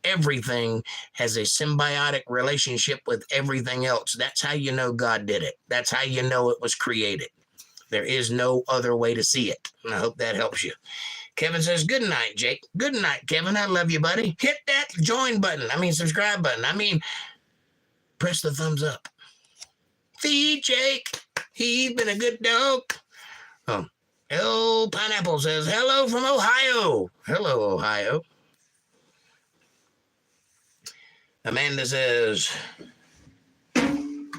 Everything has a symbiotic relationship with everything else. That's how you know God did it. That's how you know it was created. There is no other way to see it. And I hope that helps you. Kevin says, good night, Jake. Good night, Kevin. I love you, buddy. Hit that subscribe button. Press the thumbs up. Feed Jake. He's been a good dog. El Pineapple says, hello from Ohio. Hello, Ohio. Amanda says, I'm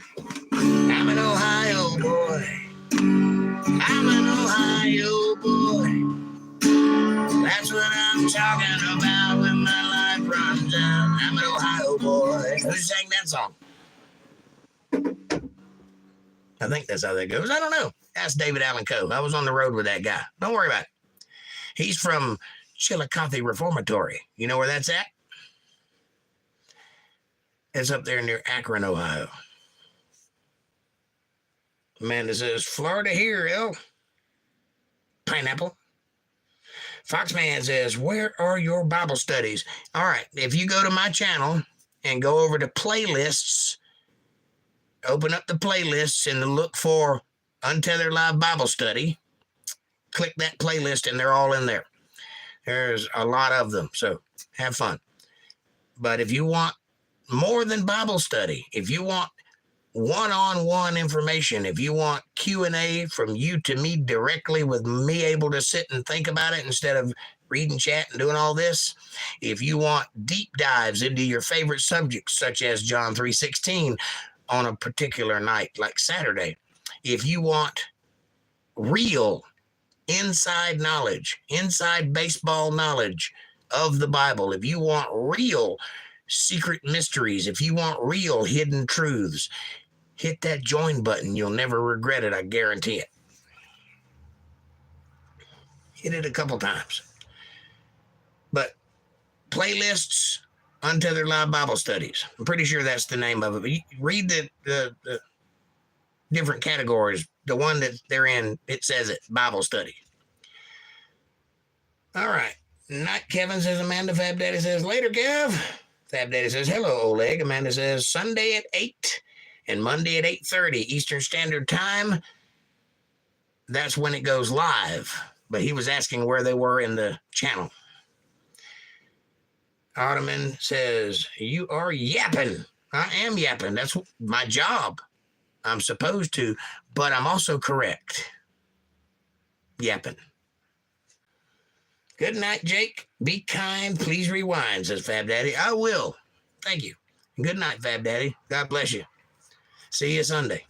an Ohio boy. I'm an Ohio boy. That's what I'm talking about when my life runs out. I'm an Ohio boy. Who sang that song? I think that's how that goes. I don't know. Ask David Allen Coe. I was on the road with that guy. Don't worry about it. He's from Chillicothe Reformatory. You know where that's at? It's up there near Akron, Ohio. Amanda says, Florida here, Pineapple. Foxman says, where are your Bible studies? All right, if you go to my channel and go over to playlists, open up the playlists and look for Untethered Live Bible Study, click that playlist and they're all in there. There's a lot of them, so have fun. But if you want more than Bible study, if you want one-on-one information, if you want Q&A from you to me directly with me able to sit and think about it instead of reading chat and doing all this, if you want deep dives into your favorite subjects, such as John 3:16 on a particular night like Saturday, if you want real inside knowledge, inside baseball knowledge of the Bible, if you want real secret mysteries, if you want real hidden truths, hit that join button. You'll never regret it. I guarantee it. Hit it a couple times. But playlists, Untethered Live Bible Studies. I'm pretty sure that's the name of it. But you read the different categories. The one that they're in, it says it, Bible study. All right. Night Kevin says, Amanda. Fab Daddy says, later, Kev. Fab Daddy says, hello, Oleg. Amanda says, Sunday at 8 and Monday at 8:30 Eastern Standard Time. That's when it goes live. But he was asking where they were in the channel. Ottoman says, you are yapping. I am yapping. That's my job. I'm supposed to, but I'm also correct. Yapping. Good night, Jake. Be kind. Please rewind, says Fab Daddy. I will. Thank you. Good night, Fab Daddy. God bless you. See you Sunday.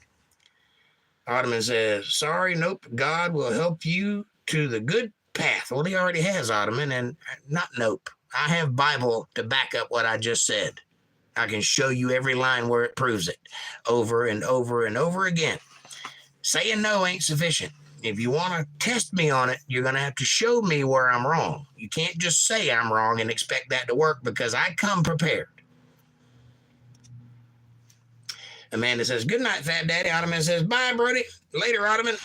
Ottoman says, sorry, nope. God will help you to the good path. Well, he already has, Ottoman, and not nope. I have Bible to back up what I just said. I can show you every line where it proves it over and over and over again. Saying no ain't sufficient. If you want to test me on it, you're going to have to show me where I'm wrong. You can't just say I'm wrong and expect that to work because I come prepared. Amanda says, good night, Fat Daddy. Ottoman says, bye, Brody. Later, Ottoman.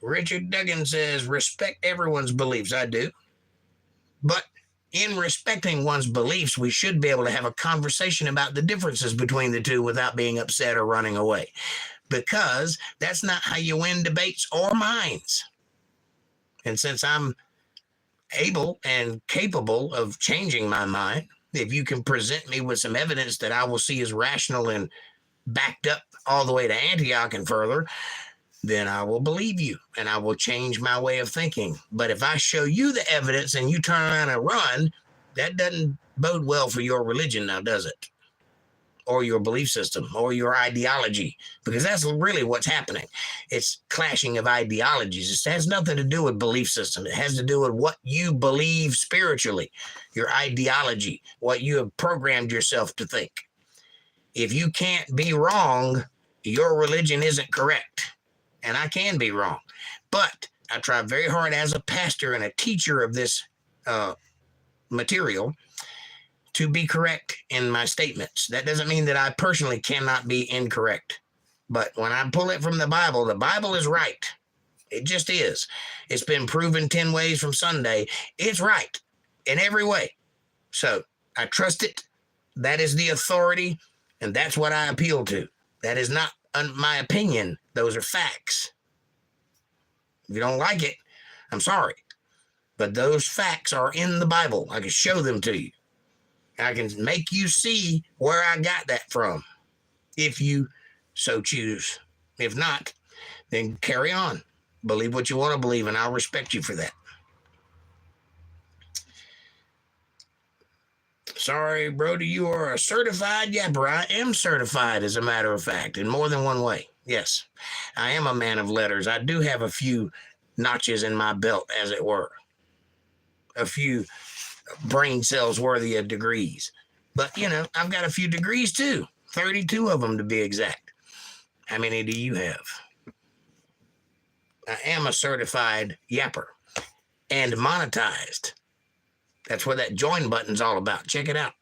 Richard Duggan says, respect everyone's beliefs. I do. But in respecting one's beliefs, we should be able to have a conversation about the differences between the two without being upset or running away. Because that's not how you win debates or minds. And since I'm able and capable of changing my mind, if you can present me with some evidence that I will see as rational and backed up all the way to Antioch and further, then I will believe you and I will change my way of thinking. But if I show you the evidence and you turn around and run, that doesn't bode well for your religion now, does it? Or your belief system or your ideology, because that's really what's happening. It's clashing of ideologies. It has nothing to do with belief system. It has to do with what you believe spiritually, your ideology, what you have programmed yourself to think. If you can't be wrong, your religion isn't correct. And I can be wrong. But I try very hard as a pastor and a teacher of this material to be correct in my statements. That doesn't mean that I personally cannot be incorrect. But when I pull it from the Bible is right. It just is. It's been proven 10 ways from Sunday. It's right in every way. So I trust it. That is the authority, and that's what I appeal to. That is not my opinion. Those are facts. If you don't like it, I'm sorry. But those facts are in the Bible. I can show them to you. I can make you see where I got that from, if you so choose. If not, then carry on. Believe what you want to believe, and I'll respect you for that. Sorry, Brody, you are a certified yapper. I am certified, as a matter of fact, in more than one way. Yes, I am a man of letters. I do have a few notches in my belt, as it were. A few brain cells worthy of degrees. But, you know, I've got a few degrees too. 32 of them to be exact. How many do you have? I am a certified yapper and monetized. That's what that join button's all about. Check it out.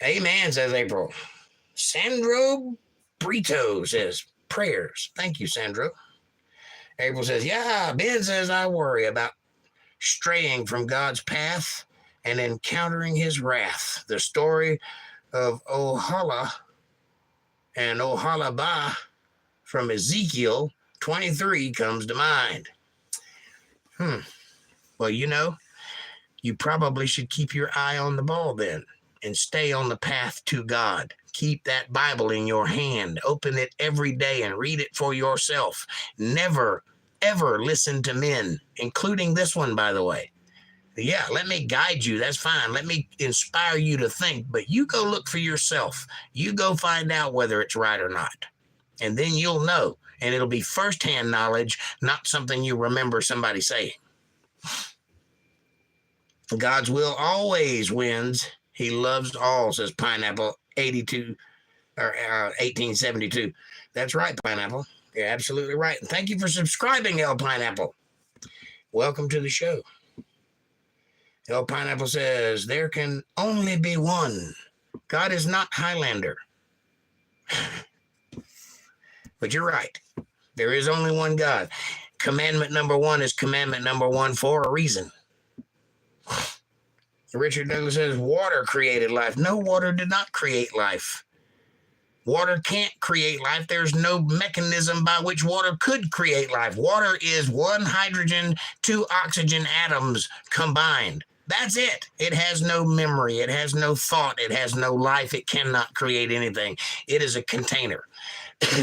Amen, says April. Sandro Brito says, prayers. Thank you, Sandro. April says, yeah, Ben says I worry about straying from God's path and encountering his wrath. The story of Ohala and Ohalabah from Ezekiel 23 comes to mind. Well, you probably should keep your eye on the ball then and stay on the path to God. Keep that Bible in your hand. Open it every day and read it for yourself. Never, ever listen to men, including this one, by the way. Yeah, let me guide you. That's fine. Let me inspire you to think, but you go look for yourself. You go find out whether it's right or not. And then you'll know. And it'll be firsthand knowledge, not something you remember somebody saying. God's will always wins. He loves all, says Pineapple 82 or 1872. That's right, Pineapple. You're absolutely right. And thank you for subscribing, El Pineapple. Welcome to the show. El Pineapple says, there can only be one. God is not Highlander. But you're right. There is only one God. Commandment number one is commandment number one for a reason. Richard Douglas says, water created life. No, water did not create life. Water can't create life. There's no mechanism by which water could create life. Water is one hydrogen, two oxygen atoms combined. That's it. It has no memory. It has no thought. It has no life. It cannot create anything. It is a container.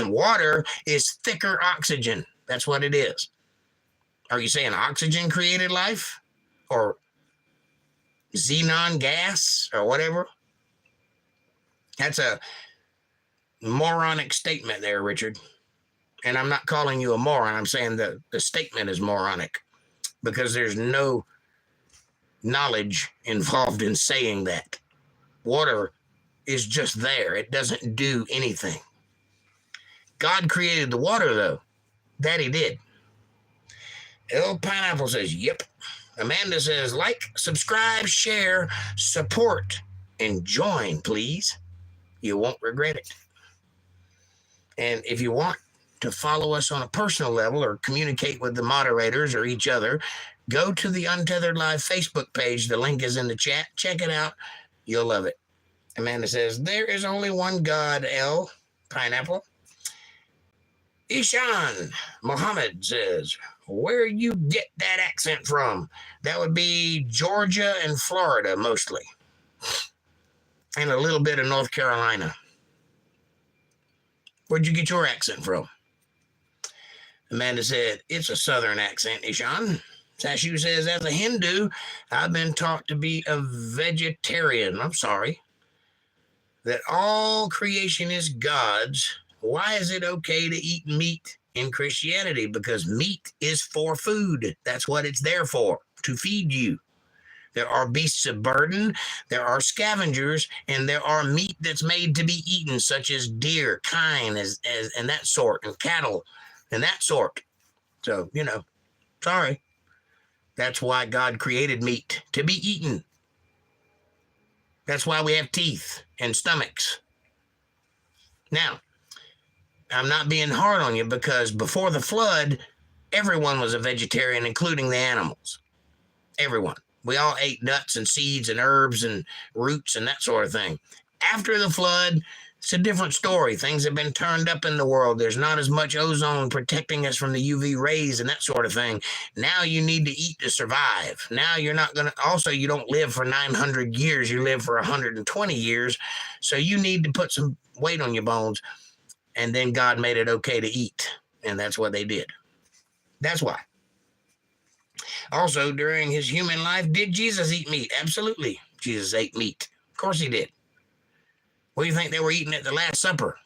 Water is thicker oxygen. That's what it is. Are you saying oxygen created life? Or xenon gas? Or whatever? That's a moronic statement there, Richard. And I'm not calling you a moron. I'm saying the statement is moronic. Because there's no knowledge involved in saying that. Water is just there. It doesn't do anything. God created the water, though. That he did. El Pineapple says, yep. Amanda says, like, subscribe, share, support, and join, please. You won't regret it. And if you want to follow us on a personal level or communicate with the moderators or each other, go to the Untethered Live Facebook page. The link is in the chat. Check it out. You'll love it. Amanda says, there is only one God, El Pineapple. Ishan Mohammed says, where you get that accent from? That would be Georgia and Florida mostly. And a little bit of North Carolina. Where'd you get your accent from? Amanda said, it's a southern accent, Ishan. Sashu says, as a Hindu, I've been taught to be a vegetarian. I'm sorry. That all creation is God's. Why is it okay to eat meat in Christianity? Because meat is for food. That's what it's there for, to feed you. There are beasts of burden, there are scavengers, and there are meat that's made to be eaten, such as deer, kine, and that sort, and cattle, and that sort. So, sorry. That's why God created meat, to be eaten. That's why we have teeth and stomachs. Now, I'm not being hard on you because before the flood, everyone was a vegetarian, including the animals. Everyone. We all ate nuts and seeds and herbs and roots and that sort of thing. After the flood, it's a different story. Things have been turned up in the world. There's not as much ozone protecting us from the UV rays and that sort of thing. Now you need to eat to survive. Now you're not going to, also you don't live for 900 years. You live for 120 years. So you need to put some weight on your bones. And then God made it okay to eat. And that's what they did. That's why. Also, during his human life, did Jesus eat meat? Absolutely. Jesus ate meat. Of course he did. What do you think they were eating at the Last Supper?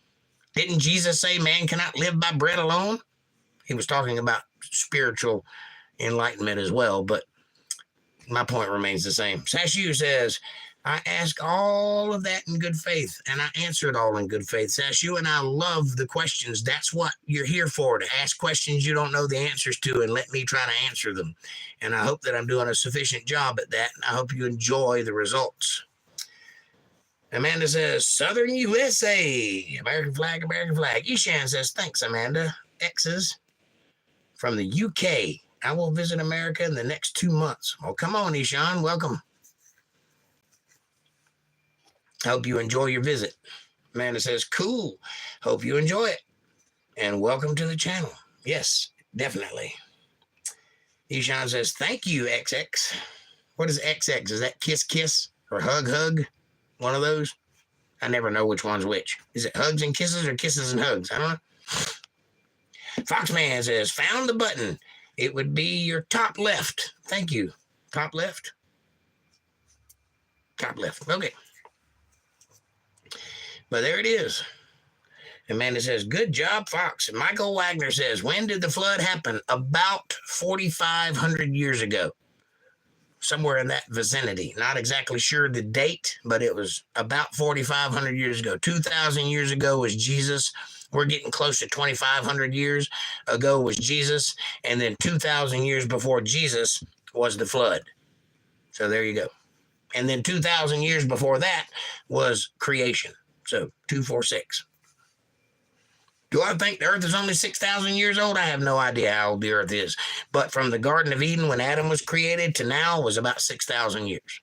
Didn't Jesus say man cannot live by bread alone? He was talking about spiritual enlightenment as well, but my point remains the same. Sashu says, I ask all of that in good faith, and I answer it all in good faith. Sashu, and I love the questions. That's what you're here for, to ask questions you don't know the answers to and let me try to answer them. And I hope that I'm doing a sufficient job at that, and I hope you enjoy the results. Amanda says, Southern USA. American flag, American flag. Ishan says, thanks, Amanda. X's from the UK. I will visit America in the next 2 months. Well, come on, Ishan. Welcome. Hope you enjoy your visit. Amanda says, cool. Hope you enjoy it. And welcome to the channel. Yes, definitely. Ishan says, thank you, XX. What is XX? Is that kiss, kiss or hug, hug? One of those? I never know which one's which. Is it hugs and kisses or kisses and hugs? I don't know. Foxman says, found the button. It would be your top left. Thank you. Top left? Top left. Okay. But there it is. Amanda says, good job, Fox. And Michael Wagner says, when did the flood happen? About 4,500 years ago. Somewhere in that vicinity. Not exactly sure the date, but it was about 4,500 years ago. 2,000 years ago was Jesus. We're getting close to 2,500 years ago was Jesus. And then 2,000 years before Jesus was the flood. So there you go. And then 2,000 years before that was creation. So 246. Do I think the earth is only 6,000 years old? I have no idea how old the earth is. But from the Garden of Eden when Adam was created to now was about 6,000 years.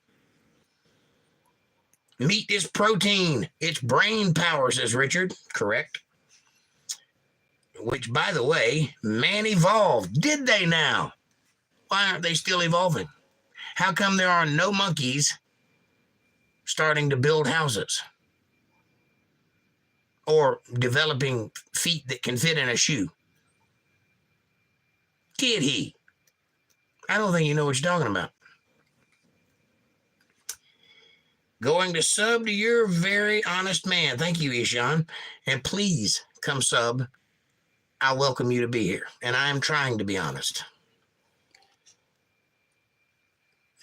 Meat is protein. It's brain power, says Richard. Correct. Which, by the way, man evolved. Did they now? Why aren't they still evolving? How come there are no monkeys starting to build houses? Or developing feet that can fit in a shoe? Did he? I don't think you know what you're talking about. Going to sub to your very honest man. Thank you, Ishan. And please come sub. I welcome you to be here. And I am trying to be honest.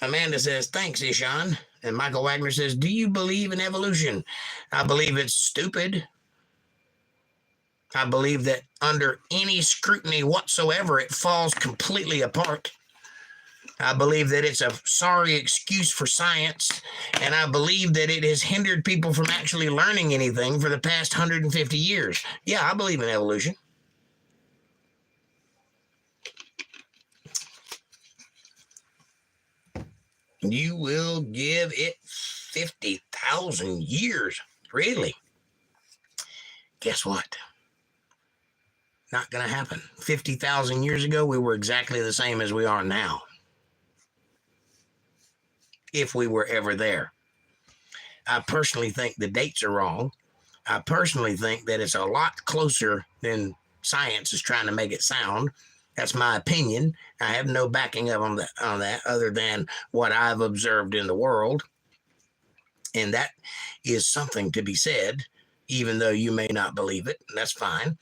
Amanda says, thanks, Ishan. And Michael Wagner says, do you believe in evolution? I believe it's stupid. I believe that under any scrutiny whatsoever, it falls completely apart. I believe that it's a sorry excuse for science, and I believe that it has hindered people from actually learning anything for the past 150 years. Yeah, I believe in evolution. You will give it 50,000 years. Really? Guess what? Not going to happen. 50,000 years ago, we were exactly the same as we are now. If we were ever there. I personally think the dates are wrong. I personally think that it's a lot closer than science is trying to make it sound. That's my opinion. I have no backing up on that other than what I've observed in the world. And that is something to be said, even though you may not believe it. That's fine.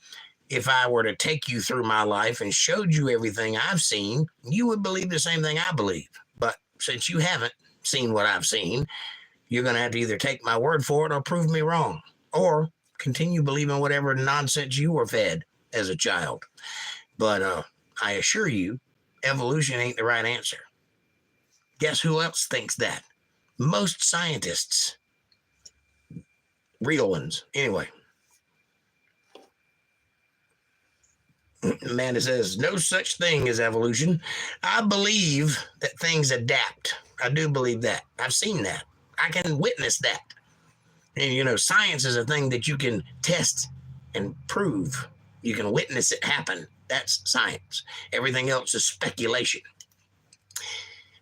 If I were to take you through my life and showed you everything I've seen, you would believe the same thing I believe. But since you haven't seen what I've seen, you're going to have to either take my word for it or prove me wrong, or continue believing whatever nonsense you were fed as a child. But I assure you, evolution ain't the right answer. Guess who else thinks that? Most scientists. Real ones. Anyway. Amanda says, no such thing as evolution. I believe that things adapt. I do believe that. I've seen that. I can witness that. And, you know, science is a thing that you can test and prove. You can witness it happen. That's science. Everything else is speculation.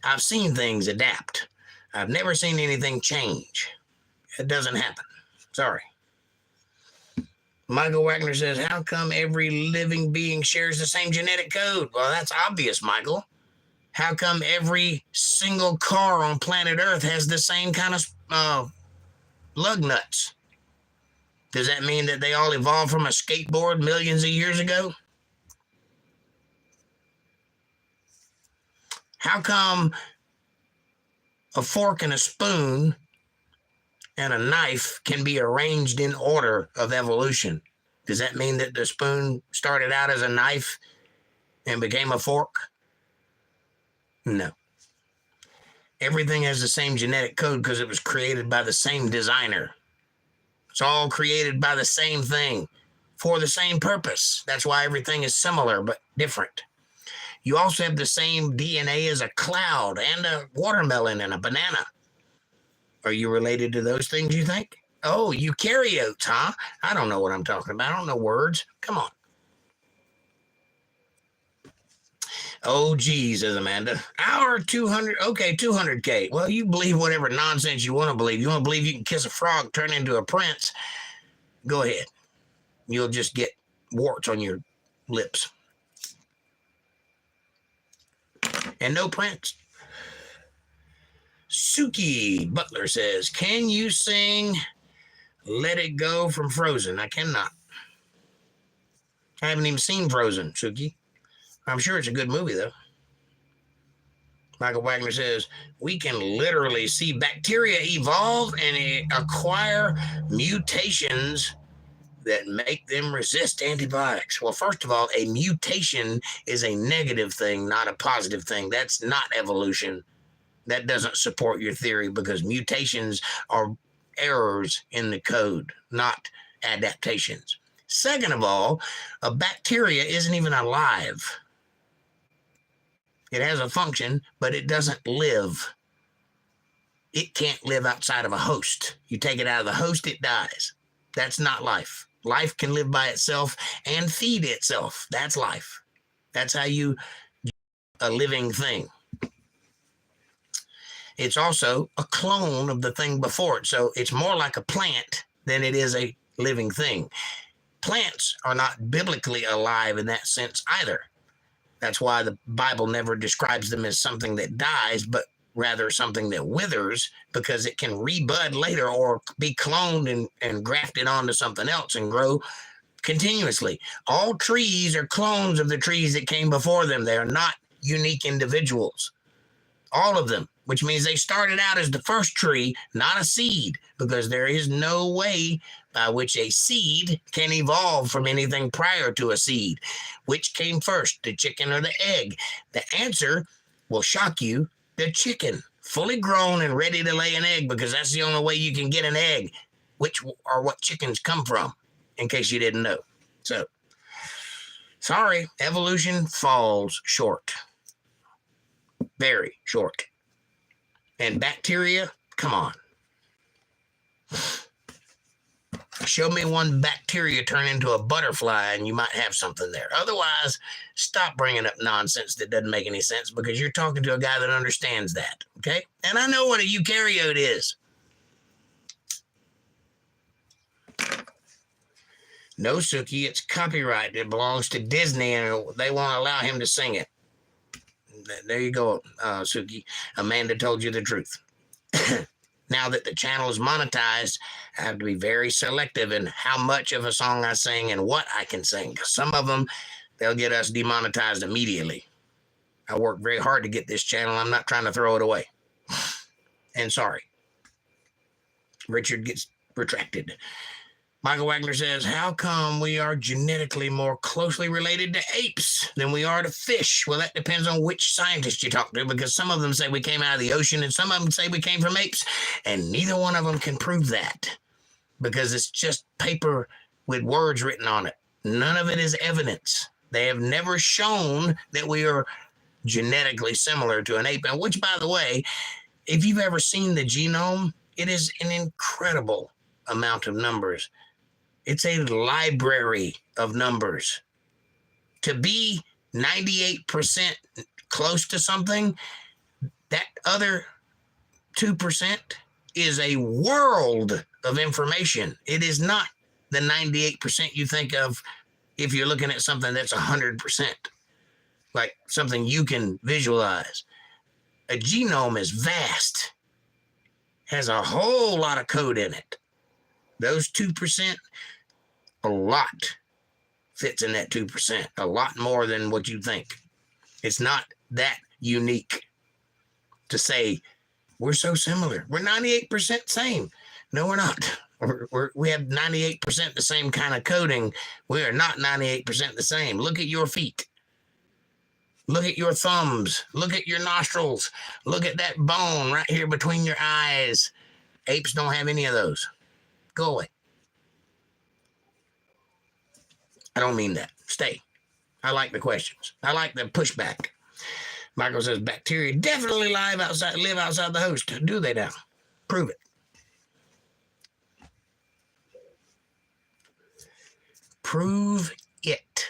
I've seen things adapt. I've never seen anything change. It doesn't happen. Sorry. Michael Wagner says, how come every living being shares the same genetic code? Well, that's obvious, Michael. How come every single car on planet Earth has the same kind of lug nuts? Does that mean that they all evolved from a skateboard millions of years ago? How come a fork and a spoon and a knife can be arranged in order of evolution? Does that mean that the spoon started out as a knife and became a fork? No. Everything has the same genetic code because it was created by the same designer. It's all created by the same thing for the same purpose. That's why everything is similar but different. You also have the same DNA as a cloud and a watermelon and a banana. Are you related to those things, you think? Oh, eukaryotes, huh? I don't know what I'm talking about. I don't know words. Come on. Oh, geez, says Amanda. Hour 200. Okay, 200K. Well, you believe whatever nonsense you want to believe. You want to believe you can kiss a frog, turn into a prince? Go ahead. You'll just get warts on your lips. And no prince. Suki Butler says, can you sing Let It Go from Frozen? I cannot. I haven't even seen Frozen, Suki. I'm sure it's a good movie, though. Michael Wagner says, we can literally see bacteria evolve and acquire mutations that make them resist antibiotics. Well, first of all, a mutation is a negative thing, not a positive thing. That's not evolution. That doesn't support your theory because mutations are errors in the code, not adaptations. Second of all, a bacteria isn't even alive. It has a function, but it doesn't live. It can't live outside of a host. You take it out of the host, it dies. That's not life. Life can live by itself and feed itself. That's life. That's how you a living thing. It's also a clone of the thing before it. So it's more like a plant than it is a living thing. Plants are not biblically alive in that sense either. That's why the Bible never describes them as something that dies, but rather something that withers, because it can rebud later or be cloned and grafted onto something else and grow continuously. All trees are clones of the trees that came before them. They are not unique individuals. All of them, which means they started out as the first tree, not a seed, because there is no way by which a seed can evolve from anything prior to a seed. Which came first, the chicken or the egg? The answer will shock you. The chicken, fully grown and ready to lay an egg, because that's the only way you can get an egg, which are what chickens come from, in case you didn't know. So, sorry, evolution falls short. Very short. And bacteria, come on. Show me one bacteria turn into a butterfly and you might have something there. Otherwise, stop bringing up nonsense that doesn't make any sense, because you're talking to a guy that understands that, okay? And I know what a eukaryote is. No, Suki, it's copyright. It belongs to Disney and they won't allow him to sing it. There you go, Suki. Amanda told you the truth. Now that the channel is monetized, I have to be very selective in how much of a song I sing and what I can sing. Some of them, they'll get us demonetized immediately. I work very hard to get this channel. I'm not trying to throw it away. And sorry. Richard gets retracted. Michael Wagner says, how come we are genetically more closely related to apes than we are to fish? Well, that depends on which scientist you talk to, because some of them say we came out of the ocean and some of them say we came from apes, and neither one of them can prove that, because it's just paper with words written on it. None of it is evidence. They have never shown that we are genetically similar to an ape, and which, by the way, if you've ever seen the genome, it is an incredible amount of numbers. It's a library of numbers. To be 98% close to something, that other 2% is a world of information. It is not the 98% you think of if you're looking at something that's 100%, like something you can visualize. A genome is vast, has a whole lot of code in it. Those 2%, a lot fits in that 2%, a lot more than what you think. It's not that unique to say we're so similar. We're 98% same. No, we're not. We have 98% the same kind of coding. We are not 98% the same. Look at your feet. Look at your thumbs. Look at your nostrils. Look at that bone right here between your eyes. Apes don't have any of those. Go away. I don't mean that. Stay. I like the questions. I like the pushback. Michael says bacteria definitely live outside the host. Do they now? Prove it. Prove it.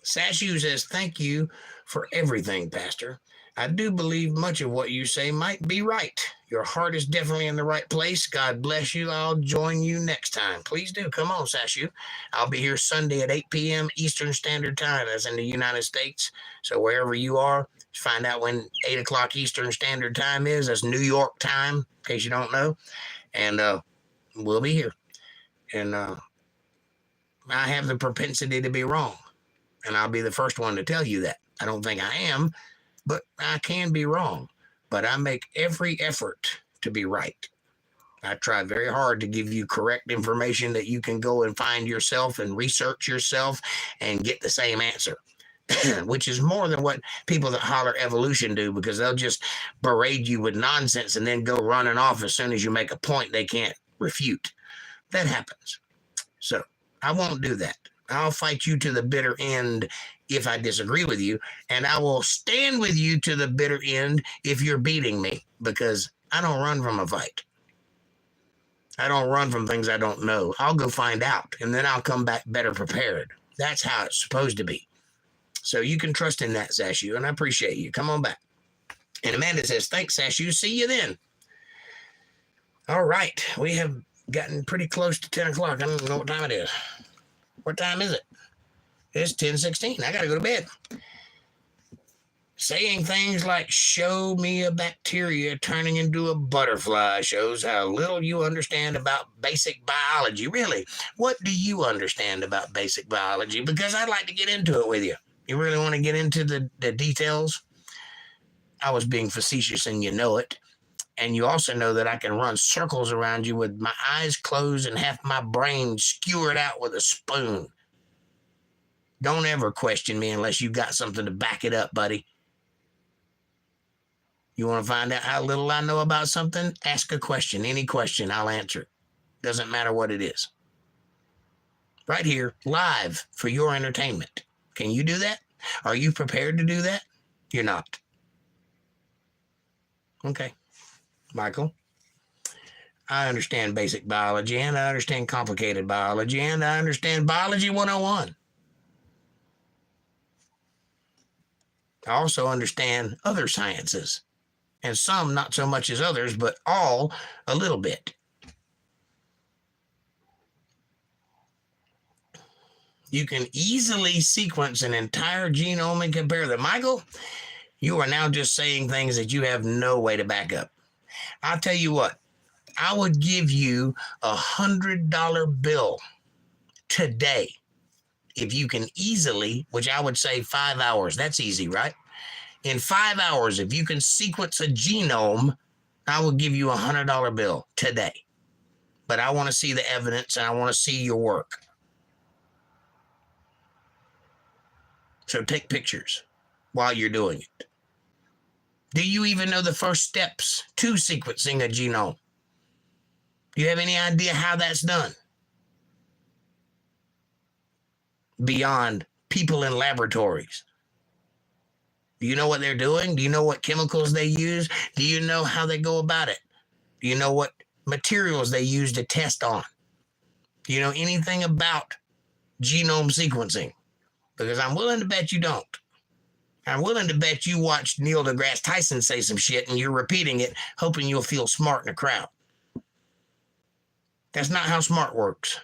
Sashu says, thank you for everything, Pastor. I do believe much of what you say might be right. Your heart is definitely in the right place. God bless you. I'll join you next time. Please do. Come on, Sashu. I'll be here Sunday at 8 p.m. Eastern Standard Time. That's in the United States. So wherever you are, find out when 8 o'clock Eastern Standard Time is. That's New York time, in case you don't know. And we'll be here. And I have the propensity to be wrong. And I'll be the first one to tell you that. I don't think I am, but I can be wrong. But I make every effort to be right. I try very hard to give you correct information that you can go and find yourself and research yourself and get the same answer, which is more than what people that holler evolution do, because they'll just berate you with nonsense and then go running off as soon as you make a point they can't refute. That happens. So I won't do that. I'll fight you to the bitter end if I disagree with you, and I will stand with you to the bitter end if you're beating me, because I don't run from a fight. I don't run from things I don't know. I'll go find out, and then I'll come back better prepared. That's how it's supposed to be. So you can trust in that, Sashu, and I appreciate you. Come on back. And Amanda says, thanks, Sashu. See you then. All right. We have gotten pretty close to 10 o'clock. I don't know what time it is. What time is it? It's 10:16. I got to go to bed. Saying things like, show me a bacteria turning into a butterfly shows how little you understand about basic biology. Really, what do you understand about basic biology? Because I'd like to get into it with you. You really want to get into the details? I was being facetious and you know it. And you also know that I can run circles around you with my eyes closed and half my brain skewered out with a spoon. Don't ever question me unless you got something to back it up, buddy. You want to find out how little I know about something? Ask a question. Any question, I'll answer it. Doesn't matter what it is. Right here, live for your entertainment. Can you do that? Are you prepared to do that? You're not. Okay. Michael, I understand basic biology, and I understand complicated biology, and I understand biology 101. I also understand other sciences, and some not so much as others, but all a little bit. You can easily sequence an entire genome and compare them. Michael, you are now just saying things that you have no way to back up. I'll tell you what, I would give you $100 bill today if you can easily, which I would say 5 hours. That's easy, right? In 5 hours, if you can sequence a genome, I will give you $100 bill today. But I want to see the evidence and I want to see your work. So take pictures while you're doing it. Do you even know the first steps to sequencing a genome? Do you have any idea how that's done? Beyond people in laboratories. Do you know what they're doing? Do you know what chemicals they use? Do you know how they go about it? Do you know what materials they use to test on? Do you know anything about genome sequencing? Because I'm willing to bet you don't. I'm willing to bet you watched Neil deGrasse Tyson say some shit and you're repeating it, hoping you'll feel smart in a crowd. That's not how smart works.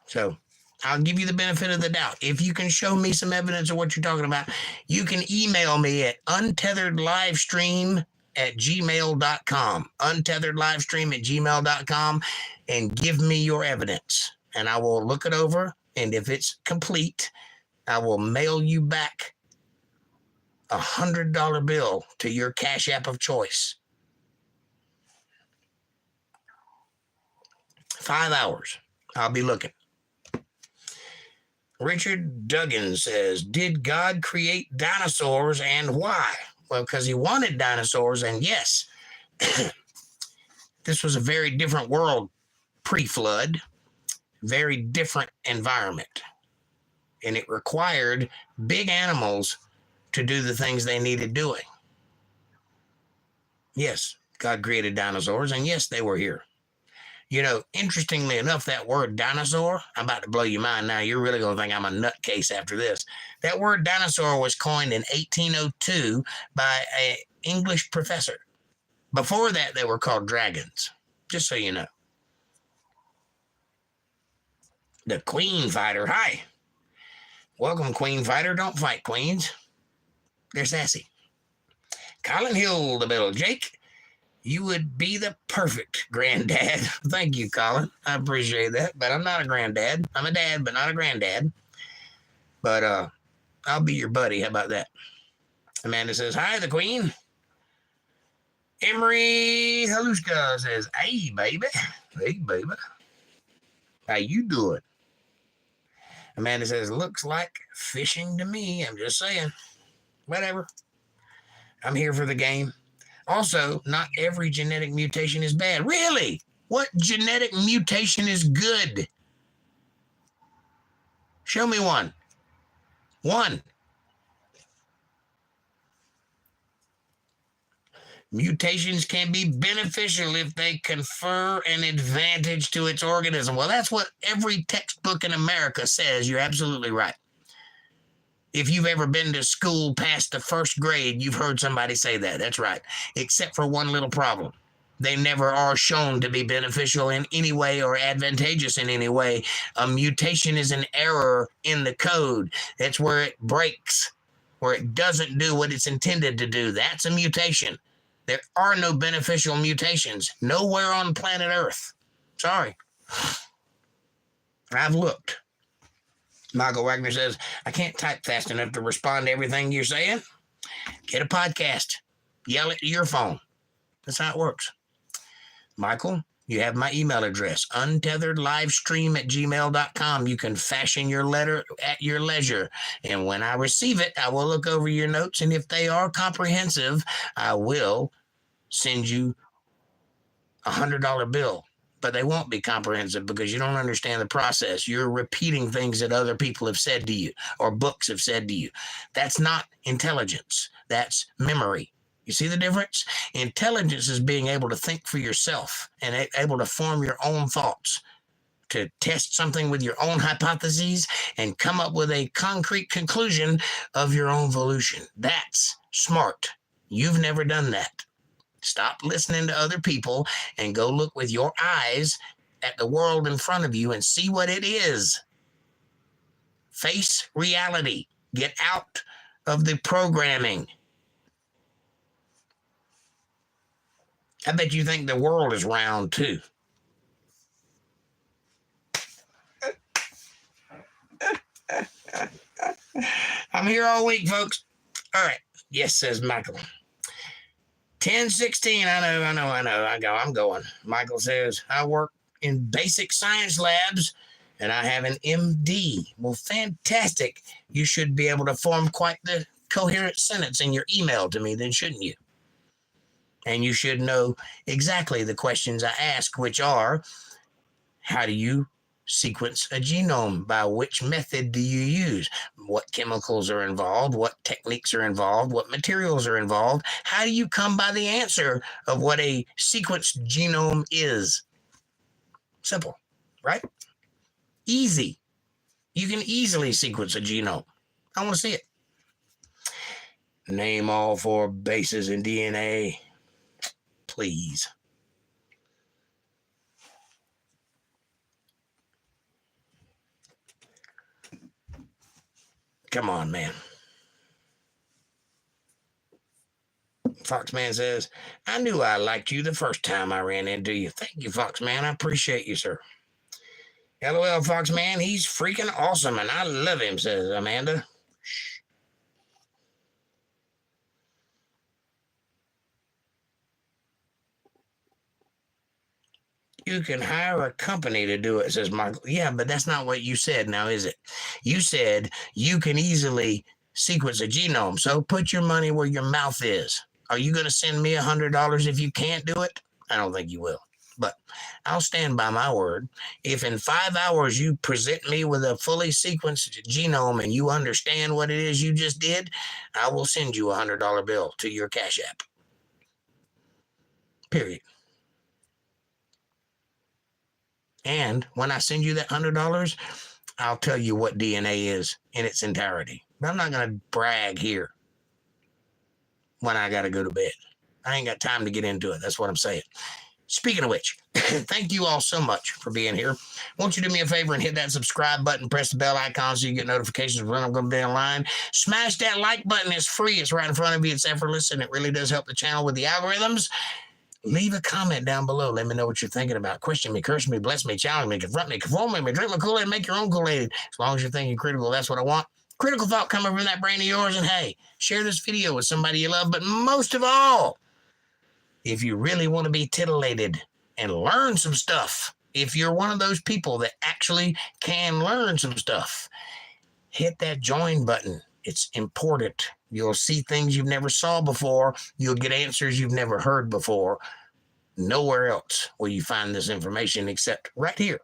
So I'll give you the benefit of the doubt. If you can show me some evidence of what you're talking about, you can email me at untetheredlivestream@gmail.com. Untetheredlivestream@gmail.com and give me your evidence. And I will look it over. And if it's complete, I will mail you back $100 bill to your CashApp of choice. 5 hours. I'll be looking. Richard Duggan says, did God create dinosaurs and why? Well, because he wanted dinosaurs, and yes, this was a very different world pre-flood, very different environment. And it required big animals to do the things they needed doing. Yes, God created dinosaurs, and yes, they were here. You know, interestingly enough, that word dinosaur, I'm about to blow your mind now. You're really going to think I'm a nutcase after this. That word dinosaur was coined in 1802 by an English professor. Before that, they were called dragons, just so you know. The Queen Fighter. Hi. Welcome, Queen Fighter. Don't fight queens. They're sassy. Colin Hill, the Bill. Jake, you would be the perfect granddad. Thank you, Colin. I appreciate that. But I'm not a granddad. I'm a dad, but not a granddad. But I'll be your buddy. How about that? Amanda says, hi, the Queen. Emery Halushka says, hey, baby. Hey, baby. How you doing? Amanda says, looks like fishing to me. I'm just saying. Whatever. I'm here for the game. Also, not every genetic mutation is bad. Really? What genetic mutation is good? Show me one. One. Mutations can be beneficial if they confer an advantage to its organism. Well, that's what every textbook in America says. You're absolutely right. If you've ever been to school past the first grade, you've heard somebody say that. That's right. Except for one little problem. They never are shown to be beneficial in any way or advantageous in any way. A mutation is an error in the code. That's where it breaks, where it doesn't do what it's intended to do. That's a mutation. There are no beneficial mutations nowhere on planet Earth. Sorry. I've looked. Michael Wagner says, I can't type fast enough to respond to everything you're saying. Get a podcast. Yell it to your phone. That's how it works. Michael, you have my email address, untetheredlivestream@gmail.com. You can fashion your letter at your leisure. And when I receive it, I will look over your notes. And if they are comprehensive, I will send you a $100 bill. But they won't be comprehensive because you don't understand the process. You're repeating things that other people have said to you or books have said to you. That's not intelligence. That's memory. You see the difference? Intelligence is being able to think for yourself and able to form your own thoughts, to test something with your own hypotheses and come up with a concrete conclusion of your own volition. That's smart. You've never done that. Stop listening to other people and go look with your eyes at the world in front of you and see what it is. Face reality. Get out of the programming. I bet you think the world is round too. I'm here all week, folks. All right. Yes, says Michael. 10:16. I know. I'm going. Michael says, I work in basic science labs and I have an MD. Well, fantastic. You should be able to form quite the coherent sentence in your email to me, then, shouldn't you? And you should know exactly the questions I ask, which are, how do you sequence a genome? By which method do you use? What chemicals are involved? What techniques are involved? What materials are involved? How do you come by the answer of what a sequenced genome is? Simple, right? Easy. You can easily sequence a genome. I want to see it. Name all 4 bases in DNA. Please. Come on, man. Foxman says, I knew I liked you the first time I ran into you. Thank you, Foxman. I appreciate you, sir. LOL, Foxman. He's freaking awesome, and I love him, says Amanda. Shh. You can hire a company to do it, says Michael. Yeah, but that's not what you said now, is it? You said you can easily sequence a genome. So put your money where your mouth is. Are you going to send me $100 if you can't do it? I don't think you will. But I'll stand by my word. If in 5 hours you present me with a fully sequenced genome and you understand what it is you just did, I will send you a $100 bill to your Cash App. Period. And when I send you that $100, I'll tell you what DNA is in its entirety. But I'm not going to brag here when I got to go to bed. I ain't got time to get into it. That's what I'm saying. Speaking of which, thank you all so much for being here. Won't you do me a favor and hit that subscribe button, press the bell icon so you get notifications when I'm going to be online. Smash that like button. It's free. It's right in front of you. It's effortless, and it really does help the channel with the algorithms. Leave a comment down below. Let me know what you're thinking about. Question me, curse me, bless me, challenge me, confront me, conform me, drink my Kool-Aid, make your own Kool-Aid. As long as you're thinking critical, that's what I want. Critical thought coming from that brain of yours. And hey, share this video with somebody you love. But most of all, if you really want to be titillated and learn some stuff, if you're one of those people that actually can learn some stuff, hit that join button. It's important. You'll see things you've never saw before. You'll get answers you've never heard before. Nowhere else will you find this information except right here.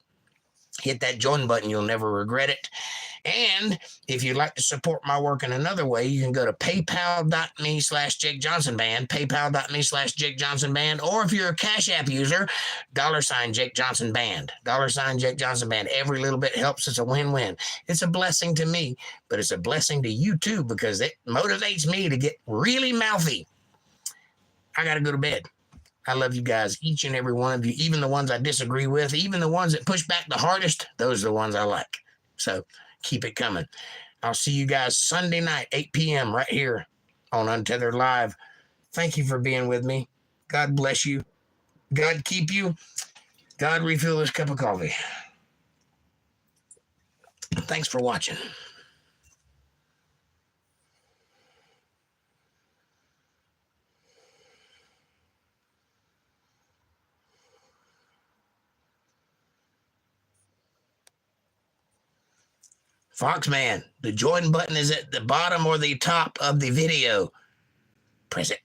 Hit that join button. You'll never regret it. And if you'd like to support my work in another way, you can go to paypal.me/jakejohnsonband, paypal.me/jakejohnsonband, or if you're a Cash App user, $jakejohnsonband, $jakejohnsonband. Every little bit helps. It's a win-win. It's a blessing to me, but it's a blessing to you too, because it motivates me to get really mouthy. I got to go to bed. I love you guys, each and every one of you, even the ones I disagree with, even the ones that push back the hardest. Those are the ones I like. So keep it coming. I'll see you guys Sunday night, 8 p.m. right here on Untethered Live. Thank you for being with me. God bless you. God keep you. God refill this cup of coffee. Thanks for watching. Foxman, the join button is at the bottom or the top of the video. Press it.